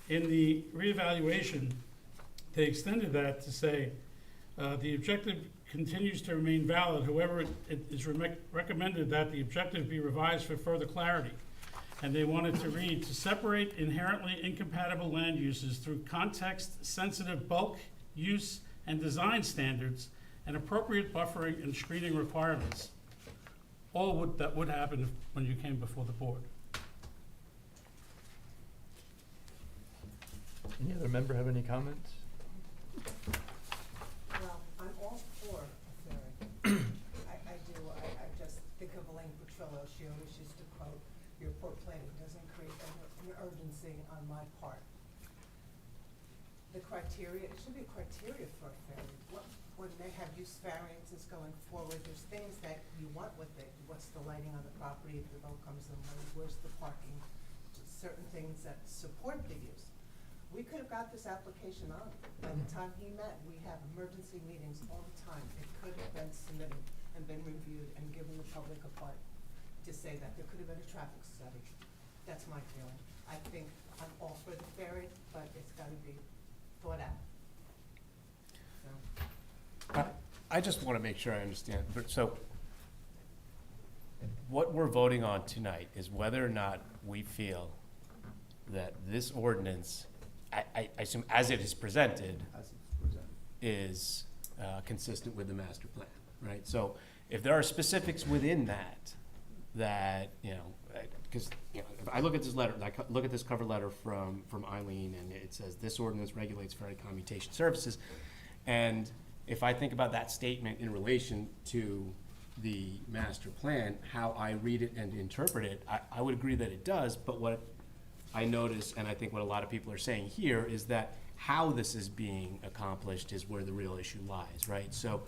In the reevaluation, they extended that to say, the objective continues to remain valid. However, it is recommended that the objective be revised for further clarity. And they wanted to read, to separate inherently incompatible land uses through context-sensitive bulk, use, and design standards and appropriate buffering and screening requirements. All that would happen when you came before the board. Any other member have any comments? Well, I'm all for a ferry. I do. I just think of Elaine Petrillo. She always used to quote, "Your poor planning doesn't create an urgency on my part." The criteria, it should be a criteria for a ferry. When they have use variances going forward, there's things that you want with it. What's the lighting on the property if the boat comes in? Where's the parking? Certain things that support the use. We could have got this application on. By the time he met, we have emergency meetings all the time. It could have been submitted and been reviewed and given the public a part to say that there could have been a traffic study. That's my feeling. I think I'm all for the ferry, but it's gotta be thought out. So. I just want to make sure I understand. So what we're voting on tonight is whether or not we feel that this ordinance, I assume as it is presented, is consistent with the master plan, right? So if there are specifics within that, because if I look at this letter, I look at this cover letter from Eileen, and it says this ordinance regulates ferry commutation services, and if I think about that statement in relation to the master plan, how I read it and interpret it, I would agree that it does, but what I notice, and I think what a lot of people are saying here, is that how this is being accomplished is where the real issue lies, right? So,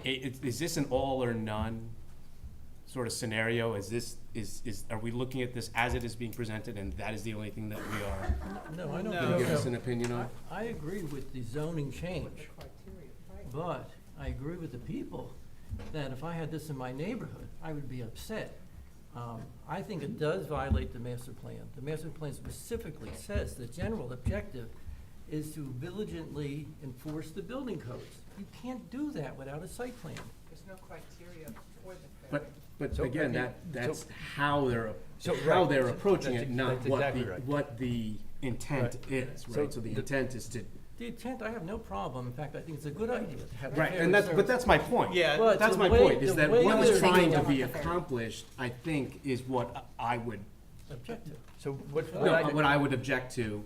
is this an all or none sort of scenario? Are we looking at this as it is being presented, and that is the only thing that we are No, I don't. gonna give us an opinion on? I agree with the zoning change, but I agree with the people that if I had this in my neighborhood, I would be upset. I think it does violate the master plan. The master plan specifically says the general objective is to diligently enforce the building codes. You can't do that without a site plan. There's no criteria for the ferry. But So, again, I mean, that's how they're right. approaching That's it, not that's what exactly the, right. what the intent Right. is, right? So the intent is to, The intent, I have no problem. In fact, I think it's a good idea to have. a right, ferry and service. but that's my point. Yeah, But That's the my way- point, is the that way what they're is trying to thinking be about the ferry. accomplished, I think, is what I would, Objective. So what what I would object to,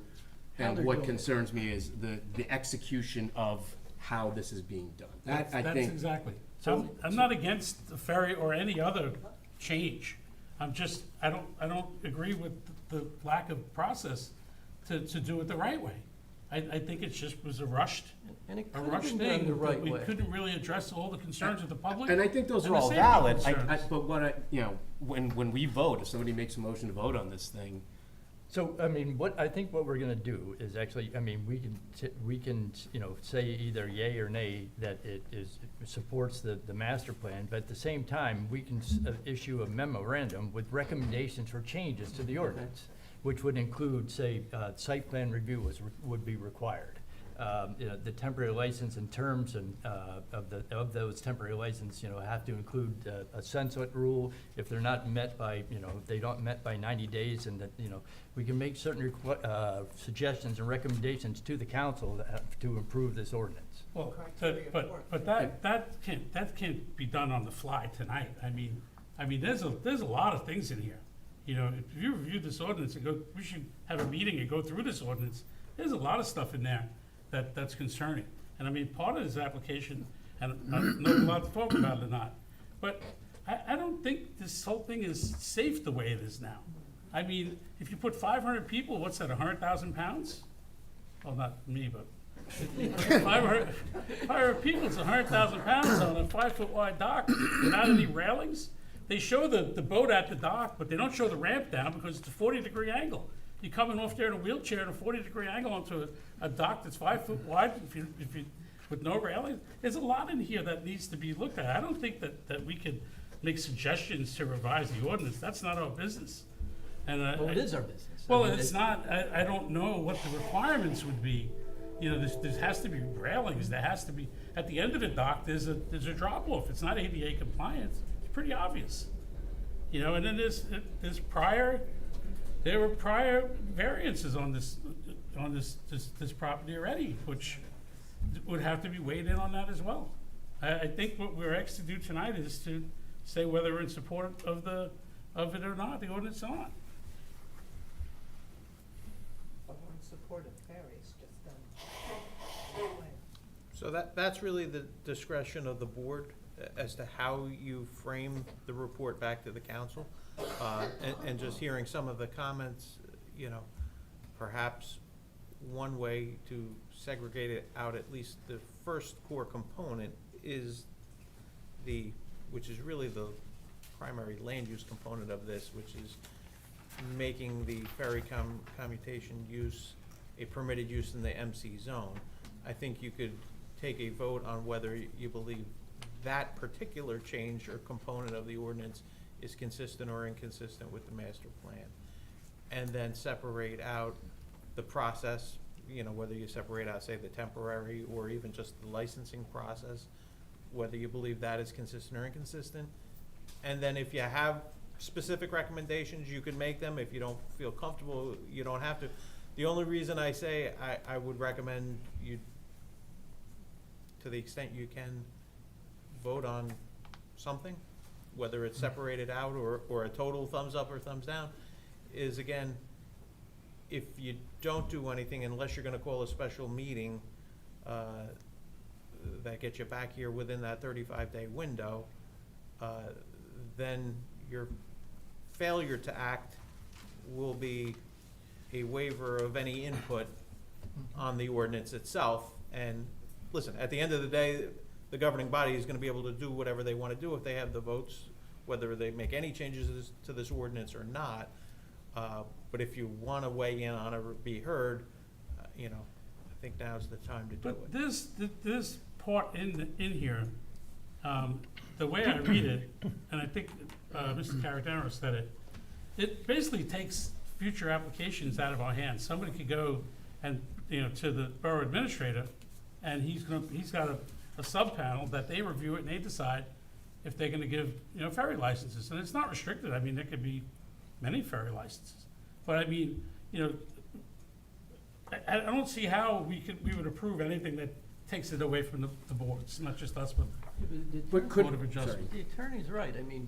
How and they're what doing it. concerns me is the execution of how this is being done. That, I That's think, exactly. So- I'm not against the ferry or any other change. I don't agree with the lack of process to do it the right way. I think it just was a rushed And it a could have rushed been done thing, the but right we way. couldn't really address all the concerns of the public. And I think those and are the all safety valid, concerns. but what when we vote, if somebody makes a motion to vote on this thing, So, I mean, I think what we're gonna do is actually, I mean, we can, you know, say either yay or nay that it supports the master plan, but at the same time, we can issue a memorandum with recommendations for changes to the ordinance, which would include, say, site plan review would be required. You know, the temporary license and terms and, of those temporary license, you know, have to include a sunset rule if they're not met by, you know, if they don't met by 90 days, and that, you know, we can make certain suggestions and recommendations to the council to improve this ordinance. Well, but that can't be done on the fly tonight. I mean, there's a lot of things in here. You know, if you review this ordinance and we should have a meeting and go through this ordinance. There's a lot of stuff in there that's concerning. And I mean, part of this application, and I don't know if we're allowed to talk about it or not, but I don't think this whole thing is safe the way it is now. I mean, if you put 500 people, what's that, 100,000 pounds? Well, not me, but 500 people, it's 100,000 pounds on a 5-foot wide dock without any railings. They show the boat at the dock, but they don't show the ramp down because it's a 40-degree angle. You're coming off there in a wheelchair at a 40-degree angle onto a dock that's 5 foot wide if you with no railing. There's a lot in here that needs to be looked at. I don't think that we could make suggestions to revise the ordinance. That's not our business. And Well, it is our business. Well, I mean, it's not. I don't know what the requirements would be. You know, there has to be railings. There has to be at the end of the dock. There's a drop off. It's not ADA compliant. It's pretty obvious. You know, and then there were prior variances on this property already, which would have to be weighed in on that as well. I think what we're asked to do tonight is to say whether we're in support of it or not, the ordinance or not. But we're in support of ferries, just done. So that's really the discretion of the board as to how you frame the report back to the council. And just hearing some of the comments, you know, perhaps one way to segregate it out, at least the first core component is which is really the primary land use component of this, which is making the ferry commutation use a permitted use in the MC zone. I think you could take a vote on whether you believe that particular change or component of the ordinance is consistent or inconsistent with the master plan. And then separate out the process, you know, whether you separate out, say, the temporary or even just the licensing process, whether you believe that is consistent or inconsistent. And then if you have specific recommendations, you can make them. If you don't feel comfortable, you don't have to. The only reason I say I would recommend you, to the extent you can, vote on something, whether it's separated out or a total thumbs up or thumbs down, is again, if you don't do anything, unless you're gonna call a special meeting, that gets you back here within that 35-day window, then your failure to act will be a waiver of any input on the ordinance itself. And listen, at the end of the day, the governing body is gonna be able to do whatever they wanna do if they have the votes, whether they make any changes to this ordinance or not. But if you wanna weigh in on it or be heard, you know, I think now's the time to do it. But this part in here, the way I read it, and I think Mr. Caradano said it basically takes future applications out of our hands. Somebody could go and, you know, to the borough administrator, and he's got a sub-panel that they review it and they decide if they're gonna give, you know, ferry licenses. And it's not restricted. I mean, there could be many ferry licenses. But I mean, you know, I don't see how we would approve anything that takes it away from the boards, not just us, but Board of Adjustment. The attorney's right. I mean,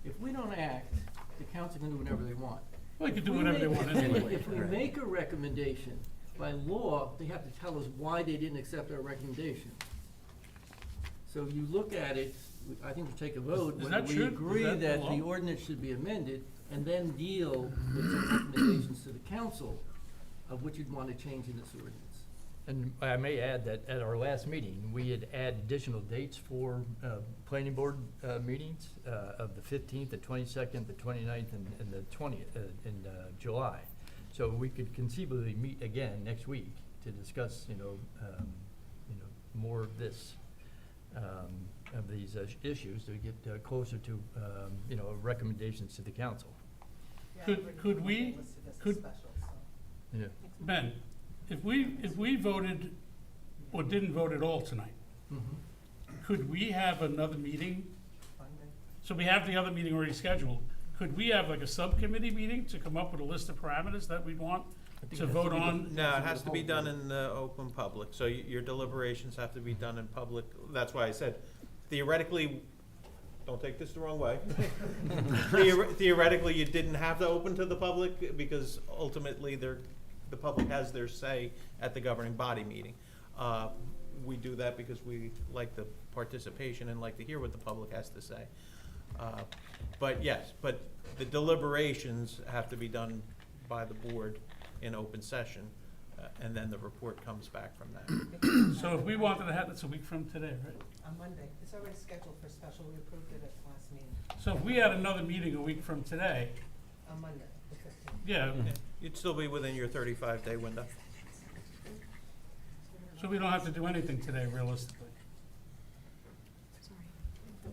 if we don't act, the council can do whatever they want. Well, they can do whatever they want anyway. If we make a recommendation, by law, they have to tell us why they didn't accept our recommendation. So you look at it, I think we'll take a vote, Is whether that we true? agree Is that the that law? the ordinance should be amended, and then deal with some recommendations to the council of what you'd want to change in this ordinance. And I may add that at our last meeting, we had added additional dates for planning board meetings of the 15th, the 22nd, the 29th, and the 20th in July. So we could conceivably meet again next week to discuss, more of this, of these issues to get closer to, recommendations to the council. Could we, Yeah. Ben, if we voted or didn't vote at all tonight, could we have another meeting? So we have the other meeting already scheduled. Could we have like a subcommittee meeting to come up with a list of parameters that we'd want to vote on? No, it has to be done in the open public, so your deliberations have to be done in public. That's why I said theoretically, don't take this the wrong way. Theoretically, you didn't have to open to the public because ultimately the public has their say at the governing body meeting. We do that because we like the participation and like to hear what the public has to say. But yes, but the deliberations have to be done by the board in open session, and then the report comes back from that. So if we wanted to have, that's a week from today, right? On Monday, it's already scheduled for special, we approved it at the last meeting, So if we had another meeting a week from today, on Monday, the 15th. yeah, You'd still be within your 35-day window. so we don't have to do anything today realistically.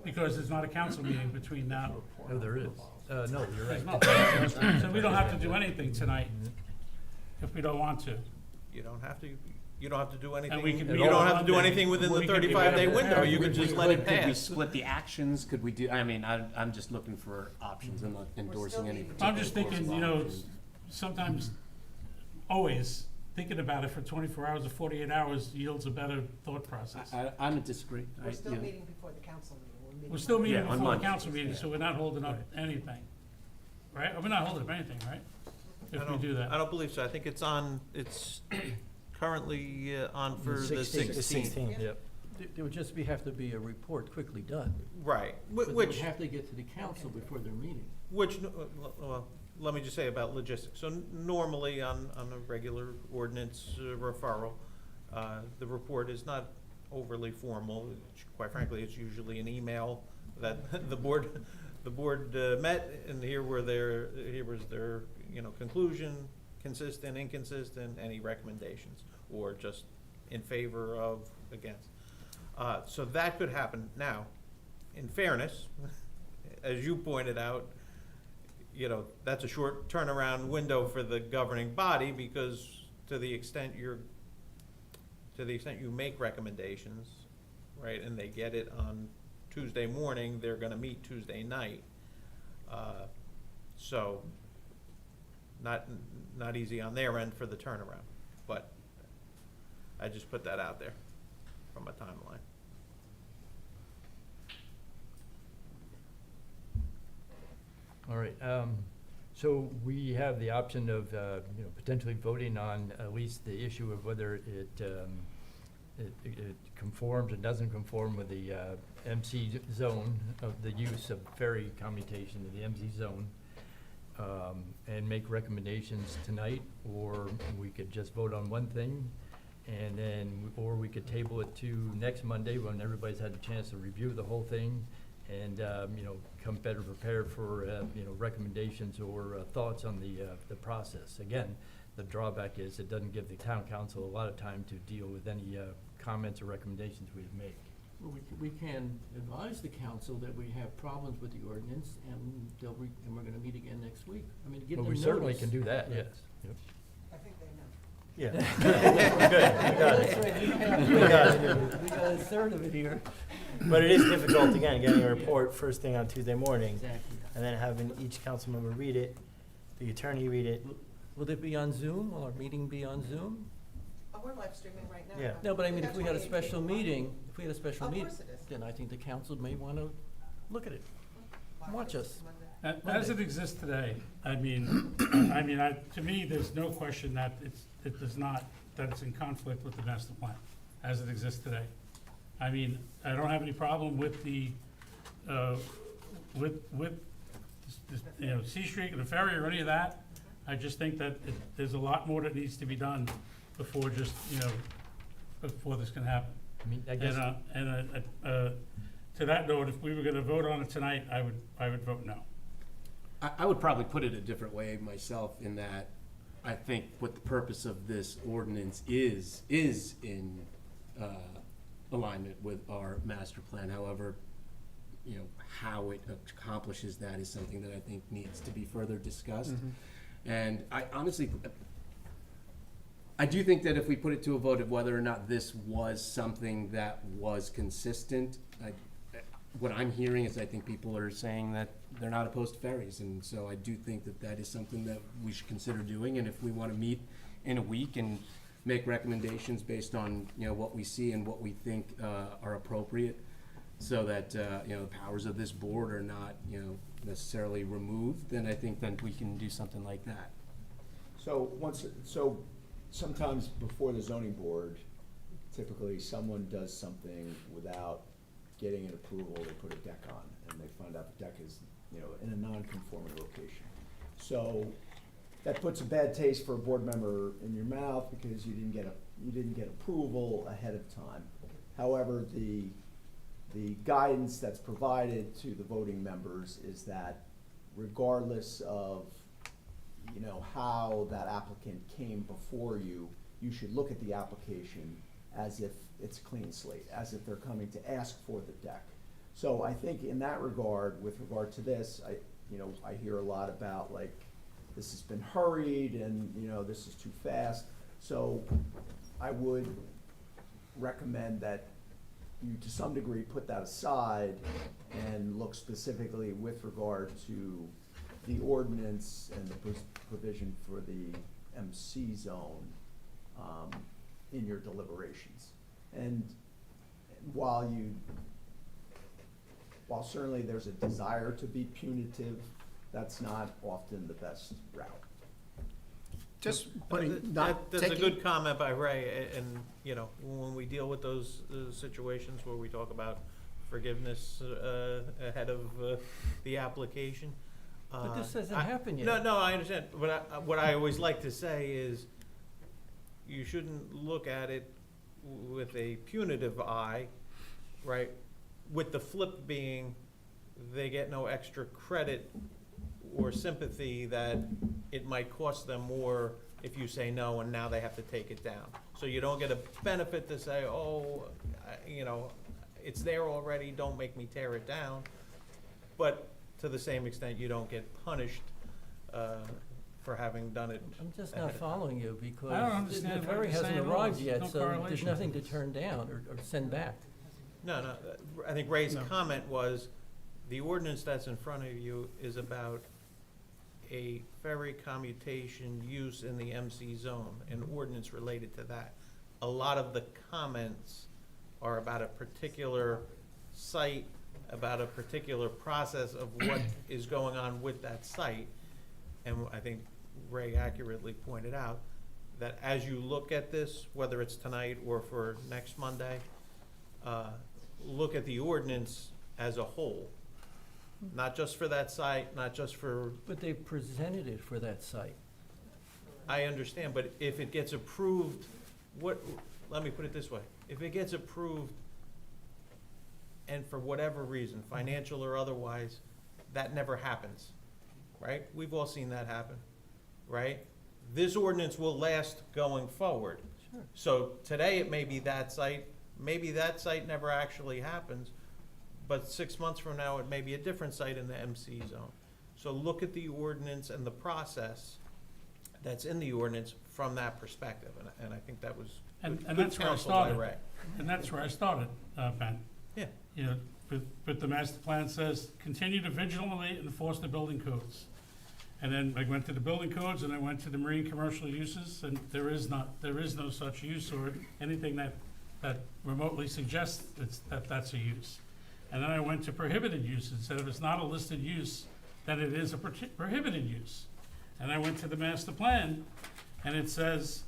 Because there's not a council meeting between now. No, there is. No, you're There's right. not. So we don't have to do anything tonight if we don't want to. You don't have to, you don't have to do anything, we can you meet don't on have to do Monday. anything within the We can be 35-day better window, you prepared. could just let it Could we pass. split the actions? Could we do, I mean, I'm just looking for options. I'm not endorsing any particular I'm just course thinking, of you know, action. sometimes, always, thinking about it for 24 hours or 48 hours yields a better thought process. I don't disagree. We're still meeting before the council meeting. We're still meeting Yeah, on before the Monday. council meeting, so we're not holding up anything. Right? We're not holding up anything, right? If we do I that. don't believe so, I think it's currently on for the 16th. 16th. Yep. There would just have to be a report quickly done. Right, But they which, would have to get to the council before their meeting. well, let me just say about logistics. So normally on a regular ordinance referral, the report is not overly formal. Quite frankly, it's usually an email that the board met, and here was their, conclusion, consistent, inconsistent, any recommendations, or just in favor of, against. So that could happen. Now, in fairness, as you pointed out, that's a short turnaround window for the governing body, because to the extent you make recommendations, right, and they get it on Tuesday morning, they're gonna meet Tuesday night. So, not easy on their end for the turnaround, but I just put that out there from a timeline. All right, so we have the option of, potentially voting on at least the issue of whether it conforms or doesn't conform with the MC zone of the use of ferry commutation in the MC zone, and make recommendations tonight, or we could just vote on one thing, and then, or we could table it to next Monday when everybody's had a chance to review the whole thing, and, come better prepared for, recommendations or thoughts on the process. Again, the drawback is it doesn't give the town council a lot of time to deal with any comments or recommendations we make. Well, we can advise the council that we have problems with the ordinance, and and we're gonna meet again next week. I mean, give them Well, we notice. certainly can do that, yes. Yep. I think they know. Yeah. That's right, we got a third of it here. But it is difficult, again, getting a report first thing on Tuesday morning, Exactly. and then having each council member read it, the attorney read it. Will it be on Zoom? Will our meeting be on Zoom? Oh, we're live streaming right now. Yeah. No, but I mean, if That's we had a 28 special people meeting, if we had a special Of meeting, course it is. then I think the council may wanna look at it. Watch us. As it exists today, to me, there's no question that it does not, that it's in conflict with the master plan, as it exists today. I mean, I don't have any problem with the, C Street and the ferry or any of that. I just think that there's a lot more that needs to be done before just, before this can happen. I mean, I guess, To that note, if we were gonna vote on it tonight, I would vote no. I would probably put it a different way myself, in that I think what the purpose of this ordinance is in alignment with our master plan. However, you know, how it accomplishes that is something that I think needs to be further discussed. And I honestly, I do think that if we put it to a vote of whether or not this was something that was consistent, what I'm hearing is I think people are saying that they're not opposed to ferries, and so I do think that that is something that we should consider doing. And if we want to meet in a week and make recommendations based on, you know, what we see and what we think are appropriate, so that you know, the powers of this board are not, you know, necessarily removed, then I think that we can do something like that. So sometimes before the zoning board, typically someone does something without getting an approval, they put a deck on, and they find out the deck is, you know, in a non-conforming location. So that puts a bad taste for a board member in your mouth because you didn't get approval ahead of time. However, the guidance that's provided to the voting members is that regardless of, you know, how that applicant came before you, you should look at the application as if it's a clean slate, as if they're coming to ask for the deck. So I think in that regard, with regard to this, I hear a lot about, like, this has been hurried and, you know, this is too fast. So I would recommend that you, to some degree, put that aside and look specifically with regard to the ordinance and the provision for the MC zone in your deliberations. And while certainly there's a desire to be punitive, that's not often the best route. Just That's a good comment by Ray, and, you know, when we deal with those situations where we talk about forgiveness ahead of the application. But this hasn't happened yet. No, I understand, but what I always like to say is, you shouldn't look at it with a punitive eye, right? With the flip being, they get no extra credit or sympathy that it might cost them more if you say no and now they have to take it down. So you don't get a benefit to say, oh, you know, it's there already, don't make me tear it down. But to the same extent, you don't get punished for having done it. I'm just ahead not of time. following you, because I don't understand the what ferry you're hasn't saying at all. arrived There's yet, no so there's correlation. nothing to turn down or send back. No, I think Ray's comment was, the ordinance that's in front of you is about a ferry commutation use in the MC zone, an ordinance related to that. A lot of the comments are about a particular site, about a particular process of what is going on with that site. And I think Ray accurately pointed out that as you look at this, whether it's tonight or for next Monday, look at the ordinance as a whole. Not just for that site, not just for, But they presented it for that site. I understand, but if it gets approved, let me put it this way. If it gets approved and for whatever reason, financial or otherwise, that never happens, right? We've all seen that happen, right? This ordinance will last going forward. Sure. So today it may be that site, maybe that site never actually happens, but 6 months from now, it may be a different site in the MC zone. So look at the ordinance and the process that's in the ordinance from that perspective, and I think that was And good that's where I counsel by started. Ray. And that's where I started, Ben. Yeah. You know, but the master plan says, continue to vigilantly enforce the building codes. And then I went to the building codes and I went to the marine commercial uses, and there is no such use or anything that remotely suggests that's a use. And then I went to prohibited uses, and said if it's not a listed use, then it is a prohibited use. And I went to the master plan, and it says,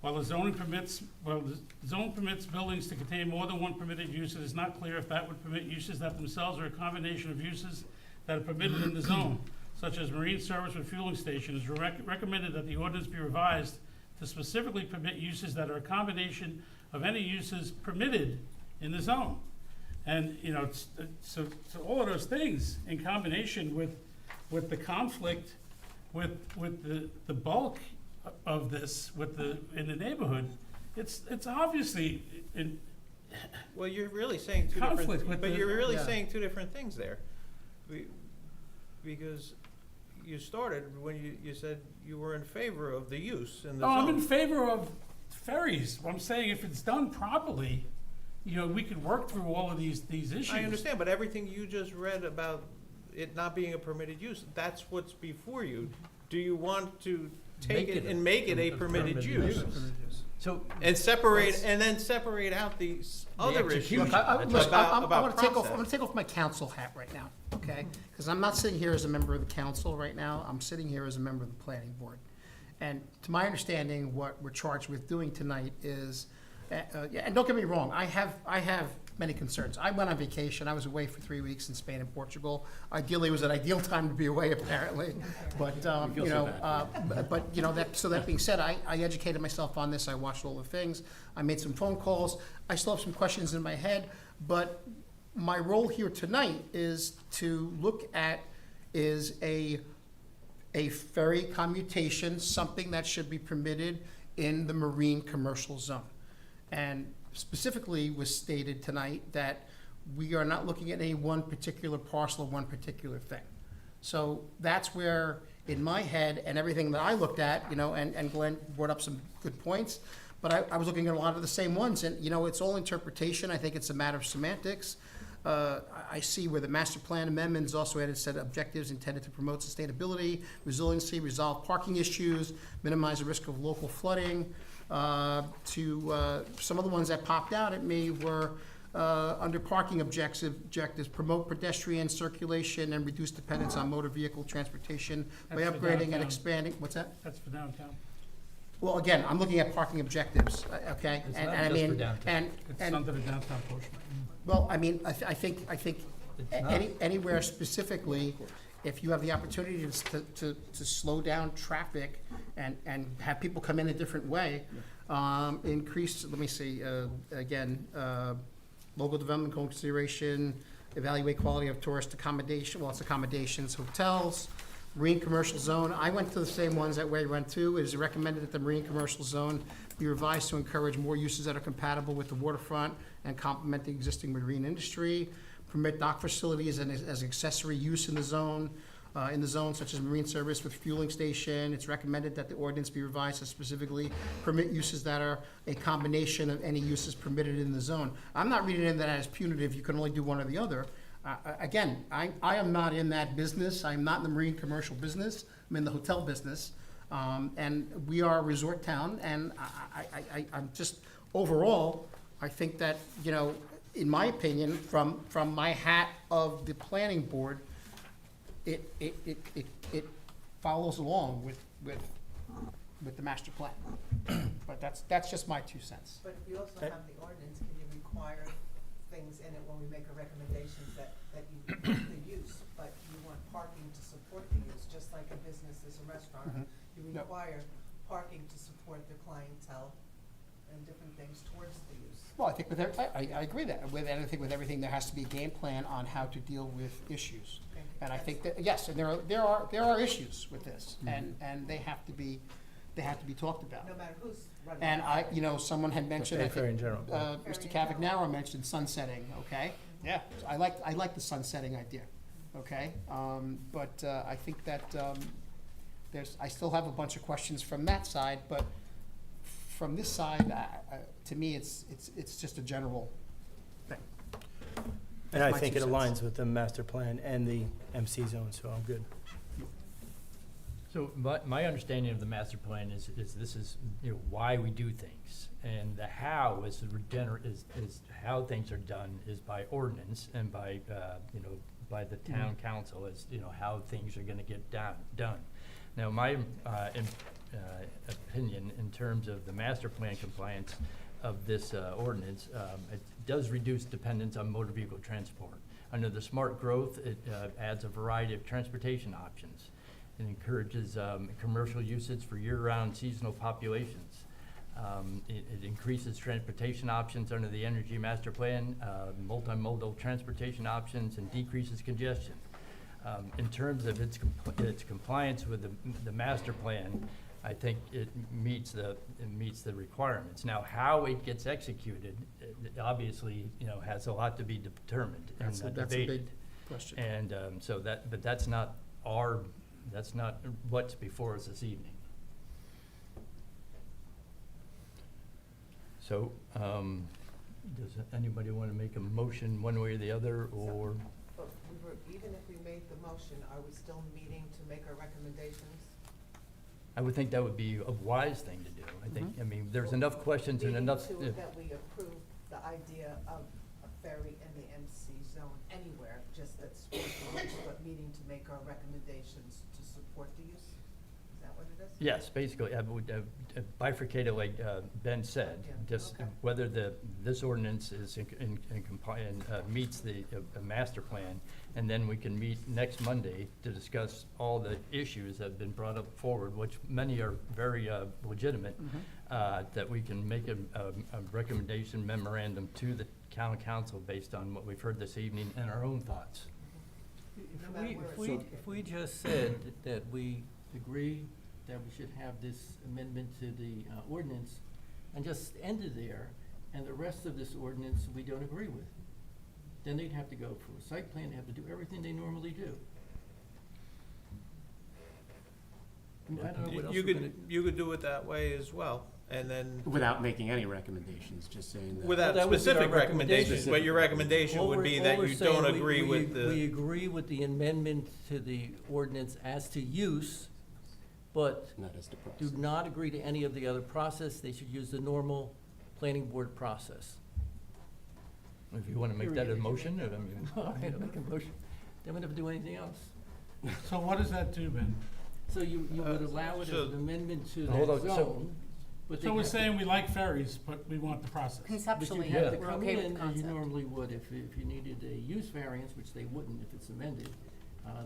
while the zone permits buildings to contain more than one permitted use, it is not clear if that would permit uses that themselves are a combination of uses that are permitted in the zone, such as marine service refueling station. It is recommended that the ordinance be revised to specifically permit uses that are a combination of any uses permitted in the zone. And, you know, so all of those things in combination with the conflict, with the bulk of this, in the neighborhood, it's obviously in Well, you're really saying two conflict different, with but the- you're really yeah. saying two different things there. Because you started when you said you were in favor of the use in the Oh, zone. I'm in favor of ferries. I'm saying if it's done properly, you know, we could work through all of these issues. I understand, but everything you just read about it not being a permitted use, that's what's before you. Do you want to take it and make it a permitted use? So, And separate, and then separate out these other issues Look, listen, I'm about gonna take off, I'm process. gonna take off my council hat right now, okay? Because I'm not sitting here as a member of the council right now, I'm sitting here as a member of the planning board. And to my understanding, what we're charged with doing tonight is, yeah, and don't get me wrong, I have many concerns. I went on vacation, I was away for 3 weeks in Spain and Portugal. Ideally, it was an ideal time to be away, apparently. But, you know, but, you know, so that being said, I educated myself on this, I watched all the things, I made some phone calls, I still have some questions in my head, but my role here tonight is to look at, is a ferry commutation, something that should be permitted in the marine commercial zone. And specifically was stated tonight that we are not looking at any one particular parcel of one particular thing. So that's where, in my head, and everything that I looked at, you know, and Glenn brought up some good points, but I was looking at a lot of the same ones, and, you know, it's all interpretation. I think it's a matter of semantics. I see where the master plan amendments also added set objectives intended to promote sustainability, resiliency, resolve parking issues, minimize the risk of local flooding. To some of the ones that popped out at me were under parking objectives, promote pedestrian circulation and reduce dependence on motor vehicle transportation by That's for upgrading and downtown. expanding. What's that? That's for downtown. Well, again, I'm looking at parking objectives, okay? It's And not I just for mean, downtown. It's under the downtown portion. well, I mean, I think It's not. anywhere specifically, if you have the opportunity to slow down traffic and have people come in a different way, increase, let me see, again, local development consideration, evaluate quality of tourist accommodation, well, it's accommodations, hotels, marine commercial zone. I went to the same ones that Ray went to. It is recommended that the marine commercial zone be revised to encourage more uses that are compatible with the waterfront and complement the existing marine industry. Permit dock facilities as accessory use in the zone, such as marine service with fueling station. It's recommended that the ordinance be revised to specifically permit uses that are a combination of any uses permitted in the zone. I'm not reading in that as punitive, you can only do one or the other. Again, I am not in that business, I'm not in the marine commercial business, I'm in the hotel business. And we are a resort town, and I'm just, overall, I think that, you know, in my opinion, from my hat of the planning board, it follows along with the master plan. But that's just my 2 cents. But if you also have the ordinance, can you require things in it when we make a recommendation that you permit the use, but you want parking to support the use, just like a business is a restaurant? Mhm. You Yep. require parking to support the clientele and different things towards the use. Well, I think I agree that, with everything, there has to be a game plan on how to deal with issues. Okay. And I think that, yes, and there are issues with this, and they have to be talked about. No matter who's running. And you know, someone had mentioned, I Fair in think, general. Mr. Cavagnaro mentioned sunsetting, okay? Yeah. I like the sunsetting idea, okay? But I think that I still have a bunch of questions from that side, but from this side, to me, it's just a general thing. And I my think 2 it cents. aligns with the master plan and the MC zone, so I'm good. So my understanding of the master plan is this is, you know, why we do things. And the how is how things are done is by ordinance and by, you know, by the town council as, you know, how things are gonna get done. Now, my opinion in terms of the master plan compliance of this ordinance, it does reduce dependence on motor vehicle transport. Under the smart growth, it adds a variety of transportation options. It encourages commercial usage for year-round seasonal populations. It increases transportation options under the Energy Master Plan, multimodal transportation options, and decreases congestion. In terms of its compliance with the master plan, I think it meets the requirements. Now, how it gets executed, it obviously, has a lot to be determined and That's a debated. big question. And but that's not what's before us this evening. So, does anybody want to make a motion one way or the other, or? But even if we made the motion, are we still meeting to make our recommendations? I would think that would be a wise thing to do. I think, there's enough questions and enough. Meaning that we approve the idea of a ferry in the MC zone anywhere, just that's, but meeting to make our recommendations to support the use? Is that what it is? Yes, basically, I would bifurcate it like Ben said, Yeah, just okay. whether this ordinance is in compliance, meets the master plan, and then we can meet next Monday to discuss all the issues that have been brought up forward, which many are very legitimate, that we can make a recommendation memorandum to the town council based on what we've heard this evening and our own thoughts. If we just said that we agree that we should have this amendment to the ordinance, and just end it there, and the rest of this ordinance we don't agree with, then they'd have to go for a site plan, they have to do everything they normally do. I mean, I don't know what else You we're gonna. you could do it that way as well, and then Without making any recommendations, just saying that. without That would be our specific recommendations, recommendation. but your recommendation All would we're- be all that we're you saying, don't we- agree we- with the. We agree with the amendment to the ordinance as to use, but Not as the do process. not agree to any of the other process. They should use the normal planning board process. If you want to make that a motion, I'll make a motion. Then we never do anything else. So what does that do, Ben? So you would allow it as so- an amendment to Hold that on, so- zone, but they So we're have to- saying we like ferries, but we want the process. But you'd Conceptually, have to we're come okay with in the as you concept. normally would if you needed a use variance, which they wouldn't if it's amended,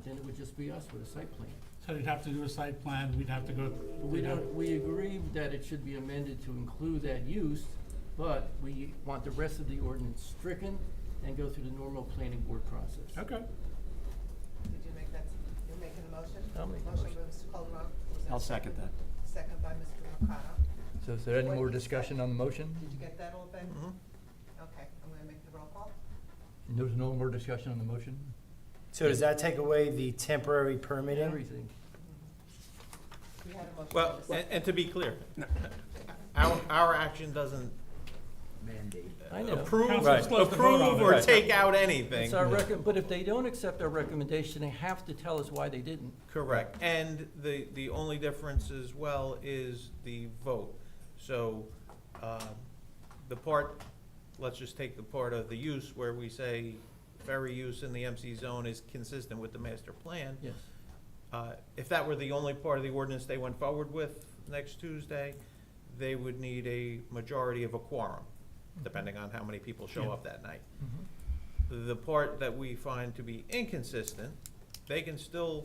then it would just be us with a site plan. So you'd have to do a site plan, we'd have to go. We agree that it should be amended to include that use, but we want the rest of the ordinance stricken and go through the normal planning board process. Okay. Did you make that, you're making a motion? I'll make a Motion motion. by Mr. Calderon. Was I'll second that. Second by Mr. Mercado. So is there any What more you said. discussion on the motion? Did you get that all, Ben? Mhm. Okay, I'm gonna make the roll call. There's no more discussion on the motion? So does that take away the temporary permitting? Everything. We had a motion. Well, and to be clear, our action doesn't Mandate. I know. approve, Council's supposed to vote on approve it. or Right. take out anything. It's our but if they don't accept our recommendation, they have to tell us why they didn't. Correct, and the only difference as well is the vote. So, the part, let's just take the part of the use where we say ferry use in the MC zone is consistent with the master plan. Yes. If that were the only part of the ordinance they went forward with next Tuesday, they would need a majority of a quorum, depending on how many people show up that night. The part that we find to be inconsistent, they can still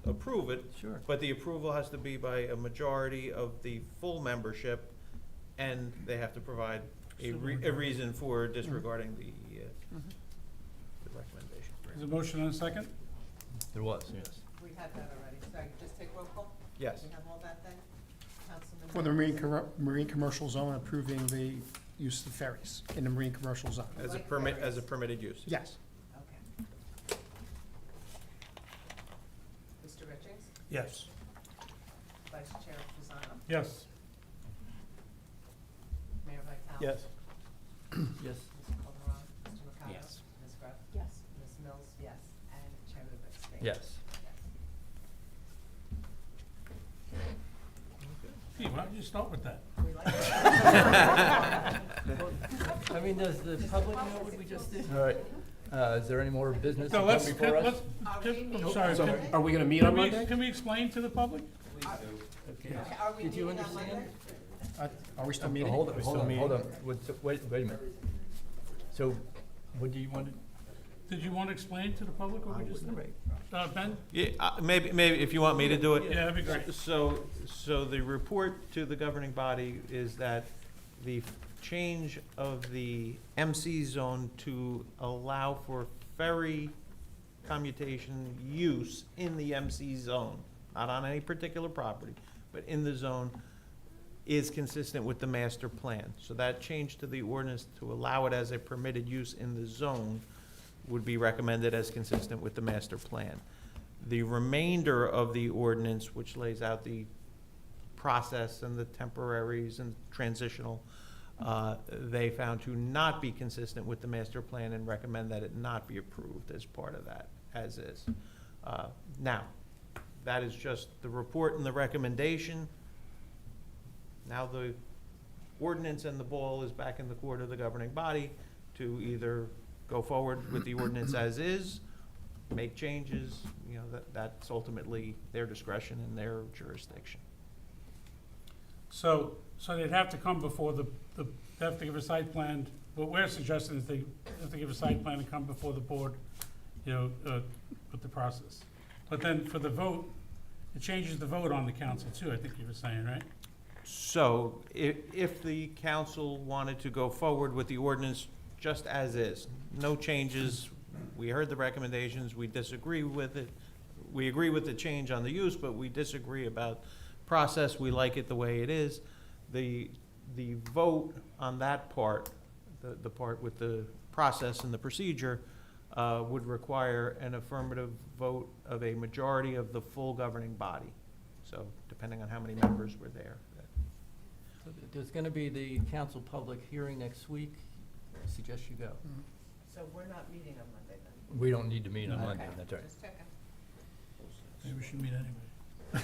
approve it, Sure. but the approval has to be by a majority of the full membership, and they have to provide a reason for disregarding the recommendation. Is a motion and a second? There was, yes. We had that already, so I can just take roll call? Yes. We have all that then? Councilman. For the marine commercial zone, approving the use of ferries in the marine commercial zone. As a Like permit, ferries. as a permitted use. Yes. Okay. Mr. Richings, Yes. Vice Chair Fasano, Yes. Mayor Vital. Yes. Yes. Mr. Calderon, Mr. Mercado. Yes. Ms. Grubb. Yes. Ms. Mills, yes, and Chair Rubik abstains. Yes. Gee, why don't you start with that? We like that. I mean, does the public know what we just did? All right. Is there any more business to So come let's, before us? let's, I'm sorry, So, can- are we gonna meet on can we, Monday? can we explain to the public? Okay. Are we Did you meeting on understand? Monday? Are we still meeting? Hold on, We're hold still on, hold on. meeting. Wait a minute. So, what do you want to? did you want to explain to the public what we just did? Ben? Yeah, maybe if you want me to do it? Yeah, that'd be great. So the report to the governing body is that the change of the MC zone to allow for ferry commutation use in the MC zone, not on any particular property, but in the zone, is consistent with the master plan. So that change to the ordinance to allow it as a permitted use in the zone would be recommended as consistent with the master plan. The remainder of the ordinance, which lays out the process and the temporaries and transitional, they found to not be consistent with the master plan and recommend that it not be approved as part of that, as is. Now, that is just the report and the recommendation. Now the ordinance and the ball is back in the court of the governing body to either go forward with the ordinance as is, make changes, you know, that's ultimately their discretion and their jurisdiction. So they'd have to come before they have to give a site plan. What we're suggesting is they have to give a site plan and come before the board, you know, with the process. But then for the vote, it changes the vote on the council too, I think you were saying, right? So if the council wanted to go forward with the ordinance just as is, no changes, we heard the recommendations, we disagree with it. We agree with the change on the use, but we disagree about process, we like it the way it is. The vote on that part, the part with the process and the procedure, would require an affirmative vote of a majority of the full governing body. So depending on how many members were there. So there's gonna be the council public hearing next week. I suggest you go. So we're not meeting on Monday then? We don't need to meet on Okay, Monday, that's right. just checking. Maybe we should meet anyway.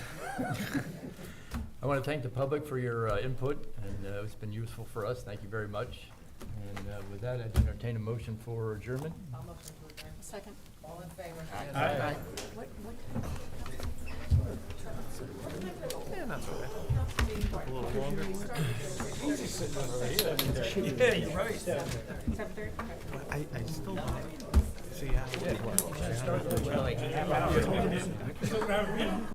I want to thank the public for your input, and it's been useful for us. Thank you very much. And with that, I'd entertain a motion for adjournment. I'll motion to adjourn. Second. All in favor? Aye. Yeah, not so bad. A little longer. Yeah, you're right. 7:30? I still see how. Still have a meeting.